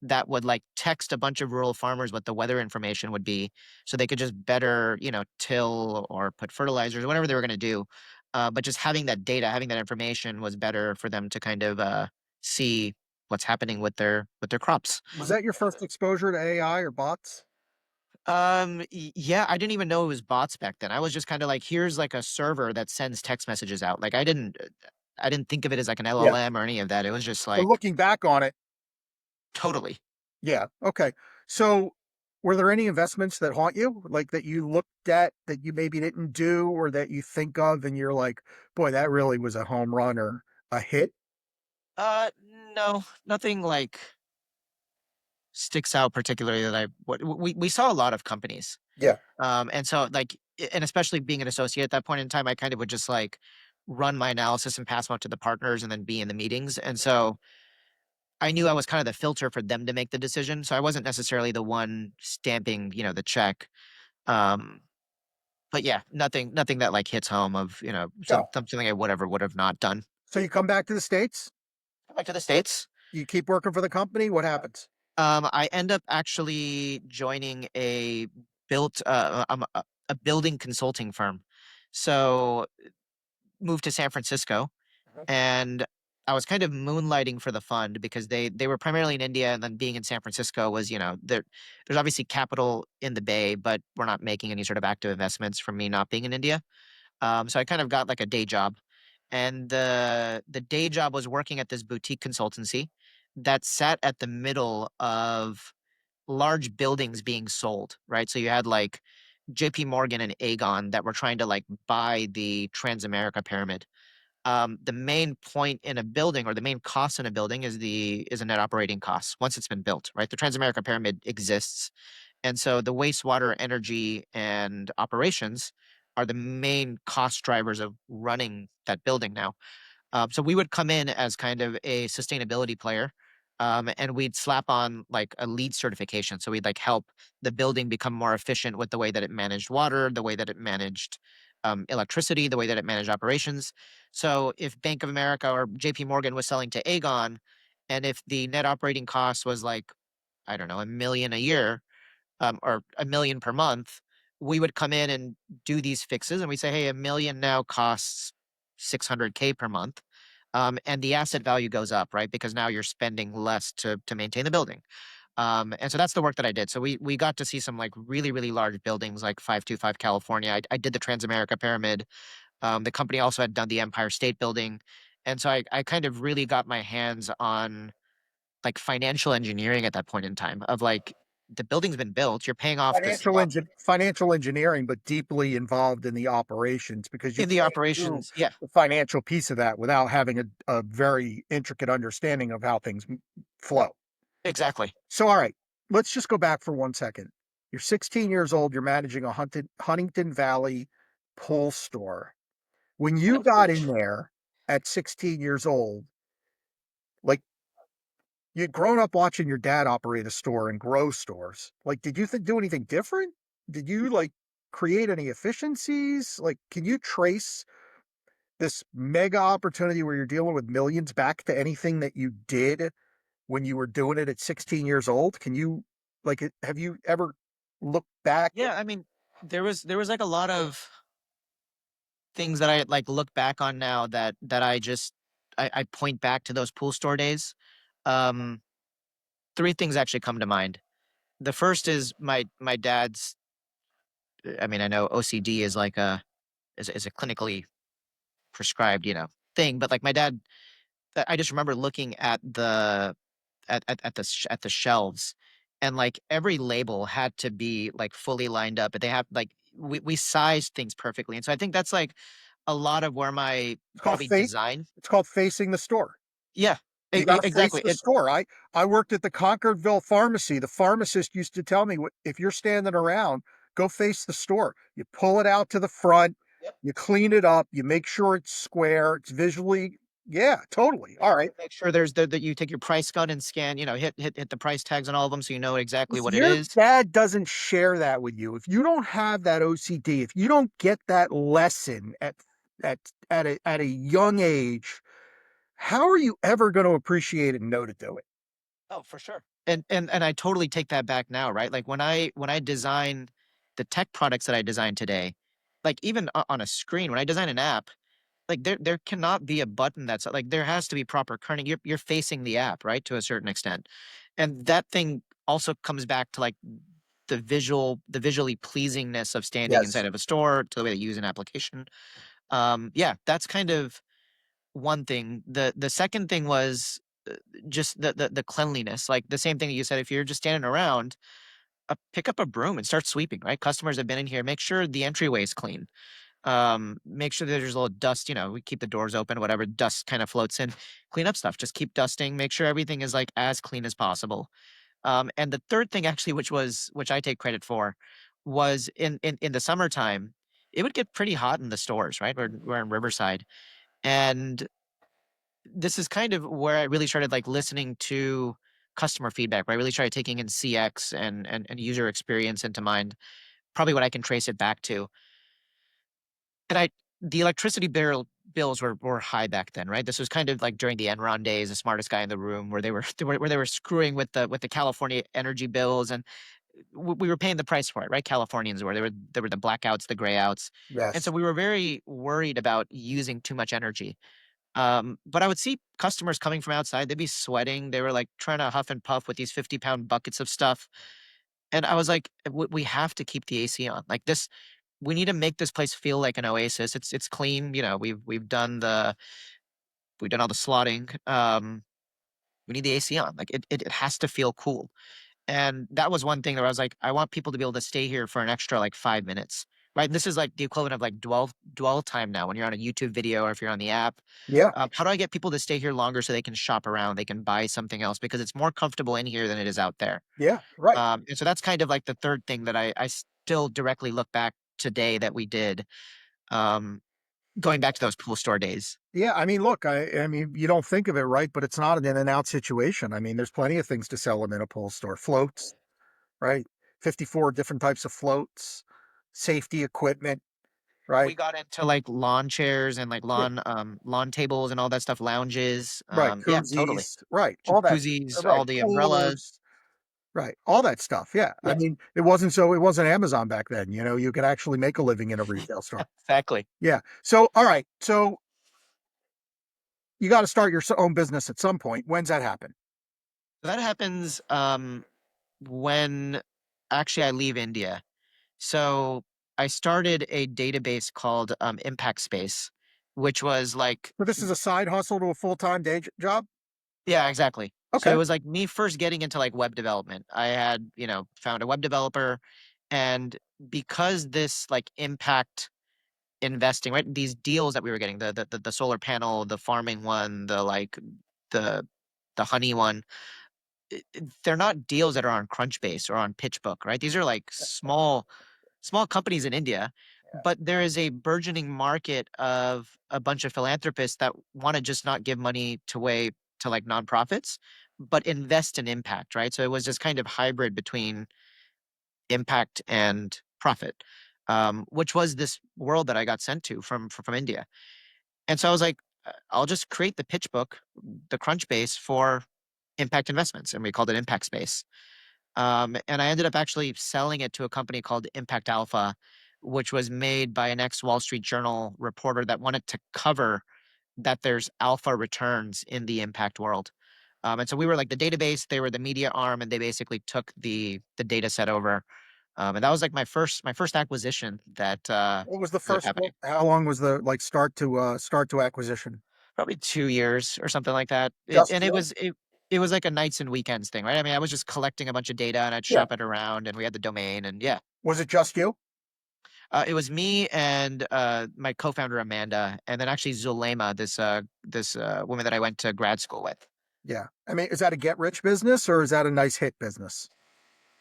that would like text a bunch of rural farmers what the weather information would be, so they could just better, till or put fertilizers, whatever they were going to do. But just having that data, having that information, was better for them to kind of see what's happening with their crops. Was that your first exposure to AI or bots? Yeah, I didn't even know it was bots back then. I was just kind of like, here's like a server that sends text messages out. Like I didn't think of it as like an Yeah. LLM or any of that. It was just But like looking back on it, totally. yeah. Okay. So were there any investments that haunt you, like that you looked at that you maybe didn't do or that you think of and you're like, boy, that really was a home run or a hit? Uh no, nothing like sticks out particularly that I what we saw a lot of companies. Yeah. And so like and especially being an associate at that point in time, I kind of would just like run my analysis and pass them out to the partners and then be in the meetings. And so I knew I was kind of the filter for them to make the decision. So I wasn't necessarily the one stamping, the check. Um, but yeah, nothing that like hits home of, Yeah. something I would have not done. So you come back to the States, Back to the States. you keep working for the company. What happens? I end up actually joining a building consulting firm. So moved to San Francisco, Mhm. and I was kind of moonlighting for the fund because they were primarily in India, and then being in San Francisco was, there's obviously capital in the Bay, but we're not making any sort of active investments from me not being in India. So I kind of got like a day job, and the day job was working at this boutique consultancy that sat at the middle of large buildings being sold, right? So you had like JP Morgan and Aegon that were trying to like buy the Transamerica pyramid. The main point in a building, or the main cost in a building, is a net operating cost once it's been built, right? The Transamerica pyramid exists, and so the wastewater, energy, and operations are the main cost drivers of running that building now. So we would come in as kind of a sustainability player, and we'd slap on like a LEED certification. So we'd like help the building become more efficient with the way that it managed water, the way that it managed electricity, the way that it managed operations. So if Bank of America or JP Morgan was selling to Aegon, and if the net operating cost was like, I don't know, 1 million a year, or 1 million per month, we would come in and do these fixes, and we say, hey, 1 million now costs 600K per month. And the asset value goes up, right? Because now you're spending less to maintain the building. And so that's the work that I did. So we got to see some like really, really large buildings like 525 California. I did the Transamerica Pyramid. The company also had done the Empire State Building. And so I kind of really got my hands on like financial engineering at that point in time of like the building's been built, you're paying off this Financial engineering, but deeply involved in the operations because you in the can't do operations. Yeah, the financial piece of that without having a very intricate understanding of how things flow. exactly. So, all right, let's just go back for 1 second. You're 16 years old. You're managing a Huntington Valley pool store. When you got in there at 16 years old, like you'd grown up watching your dad operate a store and grow stores. Like, did you do anything different? Did you like create any efficiencies? Like, can you trace this mega opportunity where you're dealing with millions back to anything that you did when you were doing it at 16 years old? Can you have you ever looked back? Yeah, I mean, there was like a lot of things that I like look back on now that I point back to those pool store days. Um, three things actually come to mind. The first is my dad's. I mean, I know OCD is like is a clinically prescribed, thing, but like my dad, I just remember looking at at the shelves, and like every label had to be like fully lined up, but they have like we sized things perfectly, and so I think that's like a lot of where my It's called probably face. design. It's called facing the store. Yeah, You got to face exactly. the store. I worked at the Concordville pharmacy. The pharmacist used to tell me, if you're standing around, go face the store. You pull it out to the front, Yep. you clean it up, you make sure it's square, it's visually. Yeah, totally. All right. Make sure that you take your price gun and scan, hit the price tags on all of them so you know exactly If what it your is. dad doesn't share that with you, if you don't have that OCD, if you don't get that lesson at a young age, how are you ever going to appreciate it and know to do it? Oh, for sure. And I totally take that back now, right? Like when I design the tech products that I design today, like even on a screen, when I design an app, like there cannot be a button that's like there has to be proper kerning. You're facing the app, right, to a certain extent. And that thing also comes back to like the visually pleasingness of standing Yes. inside of a store to the way that you use an application. Yeah, that's kind of one thing. The second thing was just the cleanliness. Like the same thing that you said, if you're just standing around, pick up a broom and start sweeping, right? Customers have been in here. Make sure the entryway is clean. Make sure that there's a little dust, we keep the doors open, whatever dust kind of floats in. Clean up stuff. Just keep dusting. Make sure everything is like as clean as possible. And the third thing actually, which I take credit for, was in the summertime, it would get pretty hot in the stores, right? We're in Riverside. And this is kind of where I really started like listening to customer feedback, where I really started taking in CX and user experience into mind, probably what I can trace it back to. And the electricity bills were high back then, right? This was kind of like during the Enron days, the smartest guy in the room, where they were screwing with the California energy bills, and we were paying the price for it, right? Californians were. There were the blackouts, the grayouts, and so Yes. we were very worried about using too much energy. But I would see customers coming from outside, they'd be sweating. They were like trying to huff and puff with these 50-pound buckets of stuff. And I was like, we have to keep the AC on. Like this, we need to make this place feel like an oasis. It's clean. We've done all the slotting. We need the AC on. Like it has to feel cool. And that was one thing that I was like, I want people to be able to stay here for an extra like 5 minutes. Right. And this is like the equivalent of like dwell time now when you're on a YouTube video or if you're on the app. Yeah. How do I get people to stay here longer so they can shop around, they can buy something else because it's more comfortable in here than it is out there. Yeah. Right. And so that's kind of like the third thing that I still directly look back today that we did, um, going back to those pool store days. Yeah. I mean, look, I mean, you don't think of it, right? But it's not an in and out situation. I mean, there's plenty of things to sell them in a pool store. Floats, right? 54 different types of floats, safety equipment, We right? got into like lawn chairs and like Yeah. lawn tables and all that stuff, lounges. Right. Yeah, totally. Koozies, right. All that. Jacuzzis, Right. all the umbrellas. Coolers, right. All that stuff. Yeah. I Yeah, mean, it wasn't Amazon back then. You could actually make a living in a retail store. exactly. Yeah. So, all right. So you got to start your own business at some point. When's that happen? That happens when actually I leave India. So I started a database called Impact Space, which was like, So this is a side hustle to a full-time job? yeah, exactly. So it Okay. was like me first getting into like web development. I had, found a web developer, and because this like impact investing, right? These deals that we were getting, the solar panel, the farming one, the the honey one, they're not deals that are on Crunchbase or on PitchBook, right? These are like small companies in India, but there is a burgeoning market of a bunch of philanthropists that want to just not give money to like nonprofits, but invest in impact, right? So it was this kind of hybrid between impact and profit, which was this world that I got sent to from India. And so I was like, I'll just create the pitch book, the Crunchbase for impact investments, and we called it Impact Space. And I ended up actually selling it to a company called Impact Alpha, which was made by an ex Wall Street Journal reporter that wanted to cover that there's alpha returns in the impact world. And so we were like the database, they were the media arm, and they basically took the data set over. And that was like my first acquisition that What was the ended up first? happening. How long was the like start to acquisition? Probably 2 years or something like that. Just And it you? was it was like a nights and weekends thing, right? I mean, I was just collecting a bunch of data and I'd Yeah. shop it around, and we had the domain, and yeah. Was it just you? It was me and my co-founder Amanda, and then actually Zulema, this woman that I went to grad school with. Yeah. I mean, is that a get rich business or is that a nice hit business?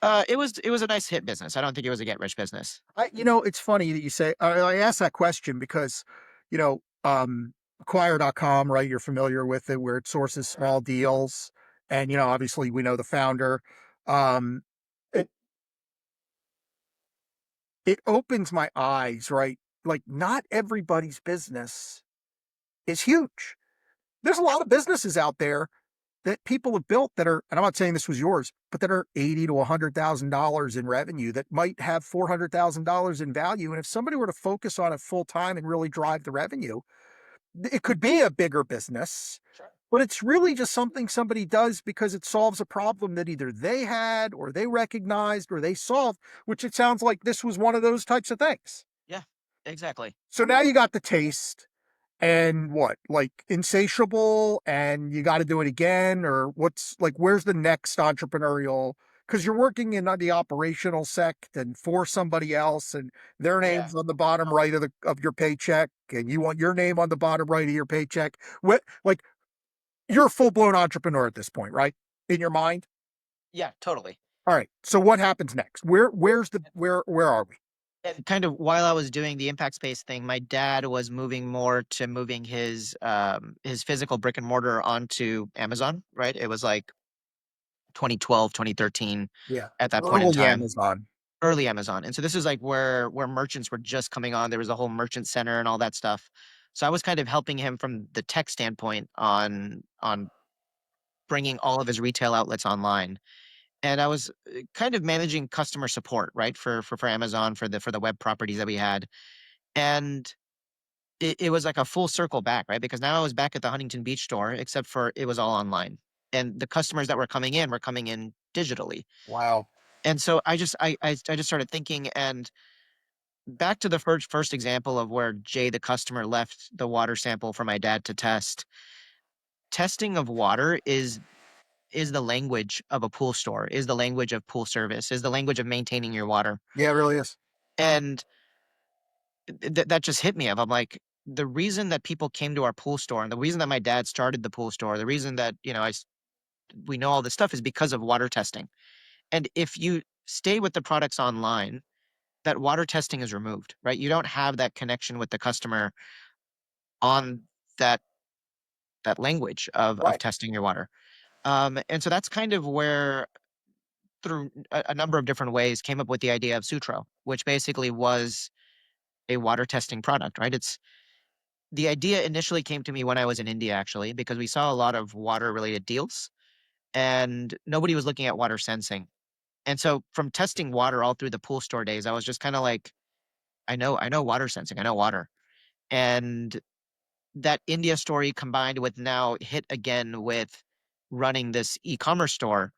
It was a nice hit business. I don't think it was a get rich business. It's funny that you say, I asked that question because, you know, acquire.com, right? You're familiar with it, where it sources small deals. And, obviously we know the founder. Um, it, it opens my eyes, right? Like, not everybody's business is huge. There's a lot of businesses out there that people have built that are, and I'm not saying this was yours, but that are 80 to $100,000 in revenue that might have $400,000 in value. And if somebody were to focus on it full time and really drive the revenue, it could be a bigger business, Sure. but it's really just something somebody does because it solves a problem that either they had or they recognized or they solved, which it sounds like this was one of those types of things. Yeah, exactly. So now you got the taste and what, like insatiable, and you got to do it again, or what's like, where's the next entrepreneurial? Because you're working in the operational sect and for somebody else, and their Yeah. name's on the bottom right of your paycheck, and you want your name on the bottom right of your paycheck. What, like, you're a full blown entrepreneur at this point, right? In your mind. Yeah, totally. All right. So what happens next? Where are we? And kind of while I was doing the impact space thing, my dad was moving more to moving his physical brick and mortar onto Amazon, right? It was like 2012, 2013 Yeah. at that point in Early time. Amazon. Early Amazon. And so this is like where merchants were just coming on. There was a whole merchant center and all that stuff. So I was kind of helping him from the tech standpoint on bringing all of his retail outlets online. And I was kind of managing customer support, right, for Amazon for the web properties that we had. And it was like a full circle back, right? Because now I was back at the Huntington Beach store, except for it was all online. And the customers that were coming in digitally. Wow. And so I just started thinking, and back to the first example of where Jay the customer left the water sample for my dad to test. Testing of water is the language of a pool store, is the language of pool service, is the language of maintaining your water. Yeah, it really is. And that just hit me of I'm like, the reason that people came to our pool store and the reason that my dad started the pool store, the reason that, we know all this stuff is because of water testing. And if you stay with the products online, that water testing is removed, right? You don't have that connection with the customer on that that language of Right. testing your water. And so that's kind of where through a number of different ways came up with the idea of Sutro, which basically was a water testing product, right? It's the idea initially came to me when I was in India, actually, because we saw a lot of water related deals and nobody was looking at water sensing. And so from testing water all through the pool store days, I was just kind of like, I know water sensing, I know water. And that India story combined with now hit again with running this e-commerce store,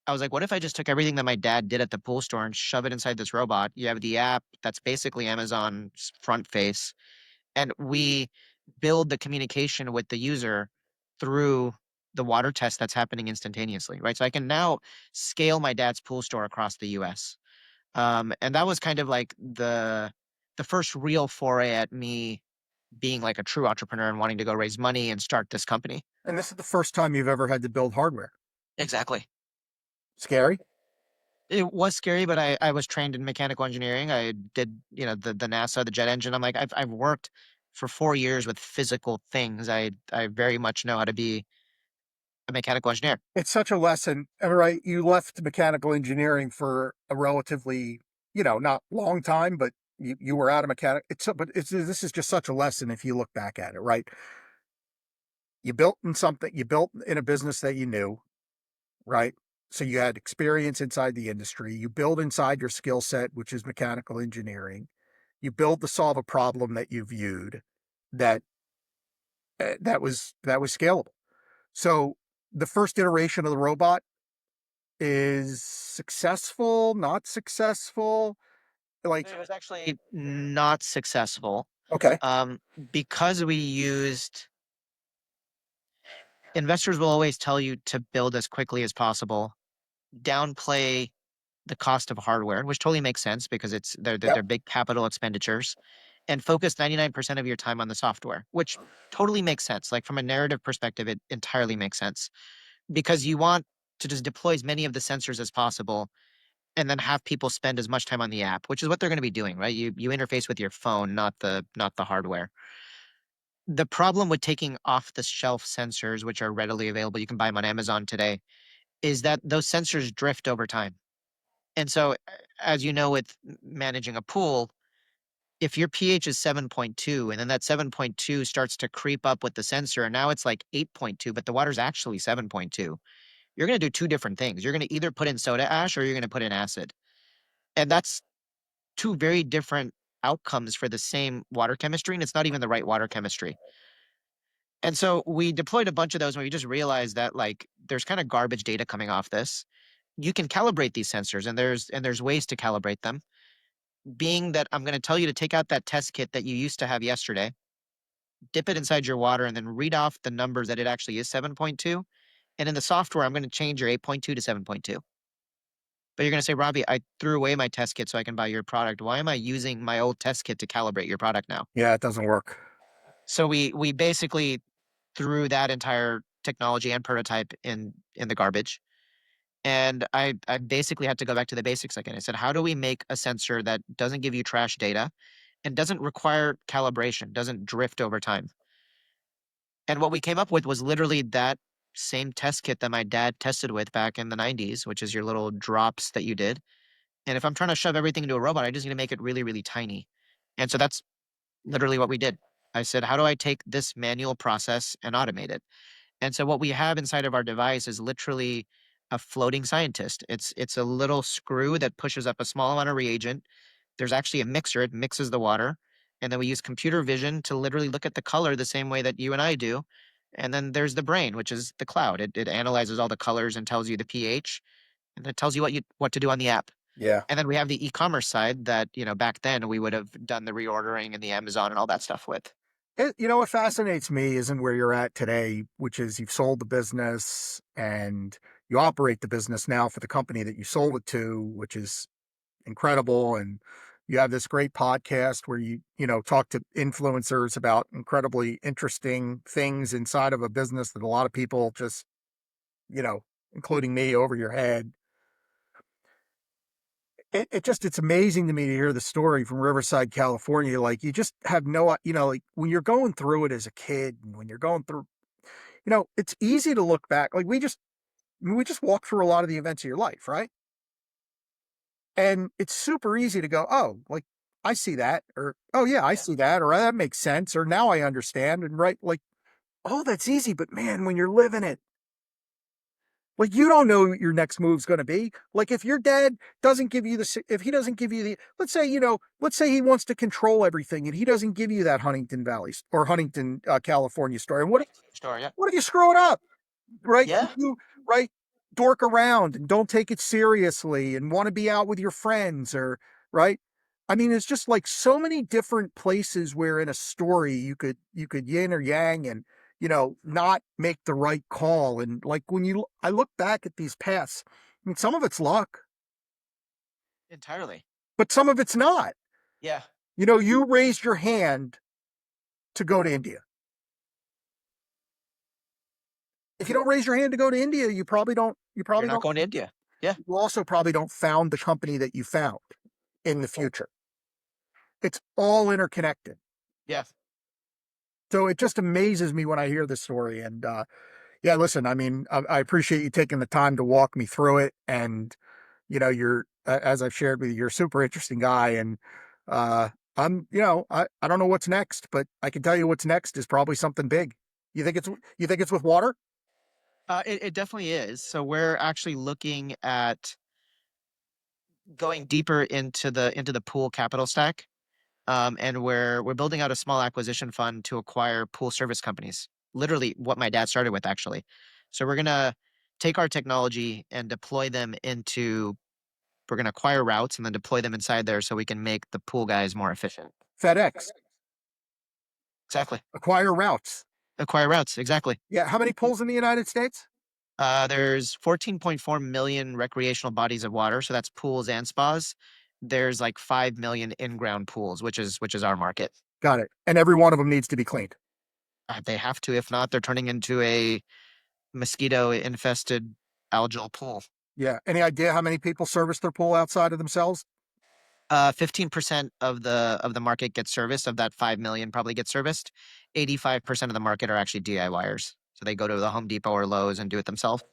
I was like, what if I just took everything that my dad did at the pool store and shove it inside this robot? You have the app that's basically Amazon's front face, and we build the communication with the user through the water test that's happening instantaneously, right? So I can now scale my dad's pool store across the US. And that was kind of like the first real foray at me being like a true entrepreneur and wanting to go raise money and start this company. And this is the first time you've ever had to build hardware. Exactly. Scary? It was scary, but I was trained in mechanical engineering. I did, the NASA, the jet engine. I'm like, I've worked for 4 years with physical things. I very much know how to be a mechanical engineer. It's such a lesson. All right. You left mechanical engineering for a relatively, not long time, but you were out of mechanic. This is just such a lesson if you look back at it, right? You built in a business that you knew, right? So you had experience inside the industry. You build inside your skill set, which is mechanical engineering. You build to solve a problem that you viewed that that was scalable. So the first iteration of the robot is successful, not successful. Like, It was actually not successful, okay, um, because we used investors will always tell you to build as quickly as possible, downplay the cost of hardware, which totally makes sense because they're yep, big capital expenditures, and focus 99% of your time on the software, which totally makes sense. Like from a narrative perspective, it entirely makes sense because you want to just deploy as many of the sensors as possible and then have people spend as much time on the app, which is what they're going to be doing, right? You interface with your phone, not the hardware. The problem with taking off the shelf sensors, which are readily available, you can buy them on Amazon today, is that those sensors drift over time. And so, as you know, with managing a pool, if your pH is 7.2 and then that 7.2 starts to creep up with the sensor, and now it's like 8.2, but the water's actually 7.2, you're going to do two different things. You're going to either put in soda ash or you're going to put in acid. And that's two very different outcomes for the same water chemistry, and it's not even the right water chemistry. And so we deployed a bunch of those and we just realized that like there's kind of garbage data coming off this. You can calibrate these sensors and there's ways to calibrate them. Being that I'm going to tell you to take out that test kit that you used to have yesterday, dip it inside your water and then read off the numbers that it actually is 7.2. And in the software, I'm going to change your 8.2 to 7.2. But you're going to say, Robbie, I threw away my test kit so I can buy your product. Why am I using my old test kit to calibrate your product now? yeah, it doesn't work. So we basically threw that entire technology and prototype in the garbage. And I basically had to go back to the basics again. I said, how do we make a sensor that doesn't give you trash data and doesn't require calibration, doesn't drift over time? And what we came up with was literally that same test kit that my dad tested with back in the 90s, which is your little drops that you did. And if I'm trying to shove everything into a robot, I just need to make it really, really tiny. And so that's literally what we did. I said, how do I take this manual process and automate it? And so what we have inside of our device is literally a floating scientist. It's a little screw that pushes up a small amount of reagent. There's actually a mixer, it mixes the water. And then we use computer vision to literally look at the color the same way that you and I do. And then there's the brain, which is the cloud. It analyzes all the colors and tells you the pH, and it tells you what to do on the app. Yeah. And then we have the e-commerce side that, back then we would have done the reordering and the Amazon and all that stuff with. What fascinates me isn't where you're at today, which is you've sold the business and you operate the business now for the company that you sold it to, which is incredible. And you have this great podcast where you talk to influencers about incredibly interesting things inside of a business that a lot of people just, you know, including me, over your head. It's amazing to me to hear the story from Riverside, California. Like, you just have no, like when you're going through it as a kid and when you're going through, it's easy to look back. Like, we just walk through a lot of the events of your life, right? And it's super easy to go, oh, like, I see that, or, oh yeah, I see that, or that makes sense, or now I understand. And right, like, oh, that's easy. But man, when you're living it, like, you don't know what your next move's going to be. Like, if your dad doesn't give you if he doesn't give you let's say he wants to control everything and he doesn't give you that Huntington Valley or Huntington, California story. And Story, yeah. what if you screw it up? Right? Yeah. You, right? Dork around and don't take it seriously and want to be out with your friends, or, right? I mean, it's just like so many different places where in a story you could yin or yang and, not make the right call. And like I look back at these paths, I mean, some of it's luck, Entirely. but some of it's not. Yeah. You raised your hand to go to India. If you don't raise your hand to go to India, you probably don't. You You're probably not don't. going to India. Yeah. You also probably don't found the company that you found in the future. It's all interconnected. Yeah. So it just amazes me when I hear this story. And yeah, listen, I mean, I appreciate you taking the time to walk me through it. And, you're, as I've shared with you, you're a super interesting guy. And uh, I don't know what's next, but I can tell you what's next is probably something big. You think it's with water? It definitely is. So we're actually looking at going deeper into the pool capital stack, and we're building out a small acquisition fund to acquire pool service companies. Literally, what my dad started with, actually. So we're gonna take our technology and deploy them into. We're gonna acquire routes and then deploy them inside there so we can make the pool guys more efficient. FedEx, Exactly. acquire routes. Acquire routes. Exactly. Yeah. How many pools in the United States? There's 14.4 million recreational bodies of water, so that's pools and spas. There's like 5 million in-ground pools, which is our market. Got it. And every one of them needs to be cleaned. They have to. If not, they're turning into a mosquito-infested algal pool. Yeah. Any idea how many people service their pool outside of themselves? 15% of the market gets serviced. Of that 5 million probably gets serviced. 85% of the market are actually DIYers. So they go to the Home Depot or Lowe's and do it themselves.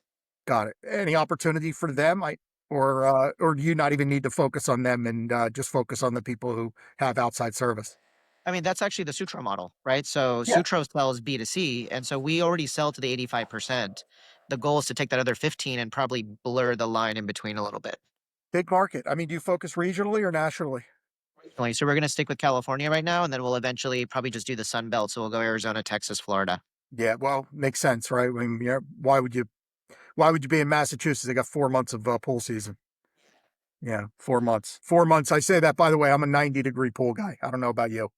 Got it. Any opportunity for them? Or do you not even need to focus on them and just focus on the people who have outside service? I mean, that's actually the Sutro model, right? So Yeah. Sutro sells B2C, and so we already sell to the 85%. The goal is to take that other 15 and probably blur the line in between a little bit. Big market. I mean, do you focus regionally or nationally? So we're going to stick with California right now, and then we'll eventually probably just do the Sun Belt. So we'll go Arizona, Texas, Florida. Yeah, well, makes sense, right? I mean, yeah, why would you be in Massachusetts? They got 4 months of pool season. Yeah, 4 months. 4 months. I say that, by the way, I'm a 90-degree pool guy. I don't know about you.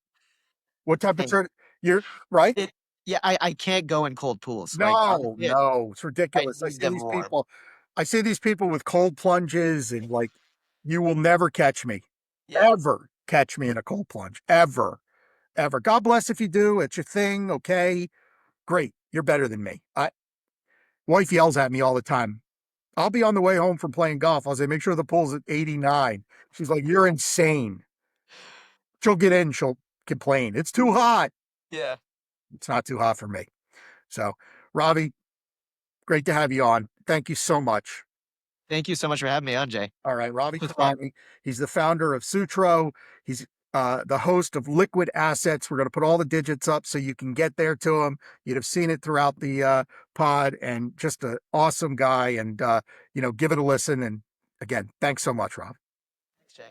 What Hey, temperature? You're right? it, yeah, I can't go in cold pools. Like, No, no, it's I ridiculous. need them warm. I see these people with cold plunges and like, you will never catch me, Yeah. ever catch me in a cold plunge, ever, ever. God bless if you do. It's your thing. Okay, great. You're better than me. Wife yells at me all the time. I'll be on the way home from playing golf. I'll say, make sure the pool's at 89. She's like, you're insane. She'll get in. She'll complain. It's too hot. Yeah. It's not too hot for me. So, Ravi, great to have you on. Thank you so much. Thank you so much for having me on, Jay. All right, Ravi This was fun. Kurani. He's the founder of Sutro. He's the host of Liquid Assets. We're going to put all the digits up so you can get there to him. You'd have seen it throughout the pod, and just an awesome guy. And give it a listen. And again, thanks so much, Rob. Thanks, Jay.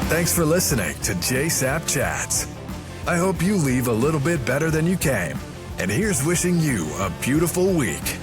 Thanks for listening to JaySapChats. I hope you leave a little bit better than you came. And here's wishing you a beautiful week.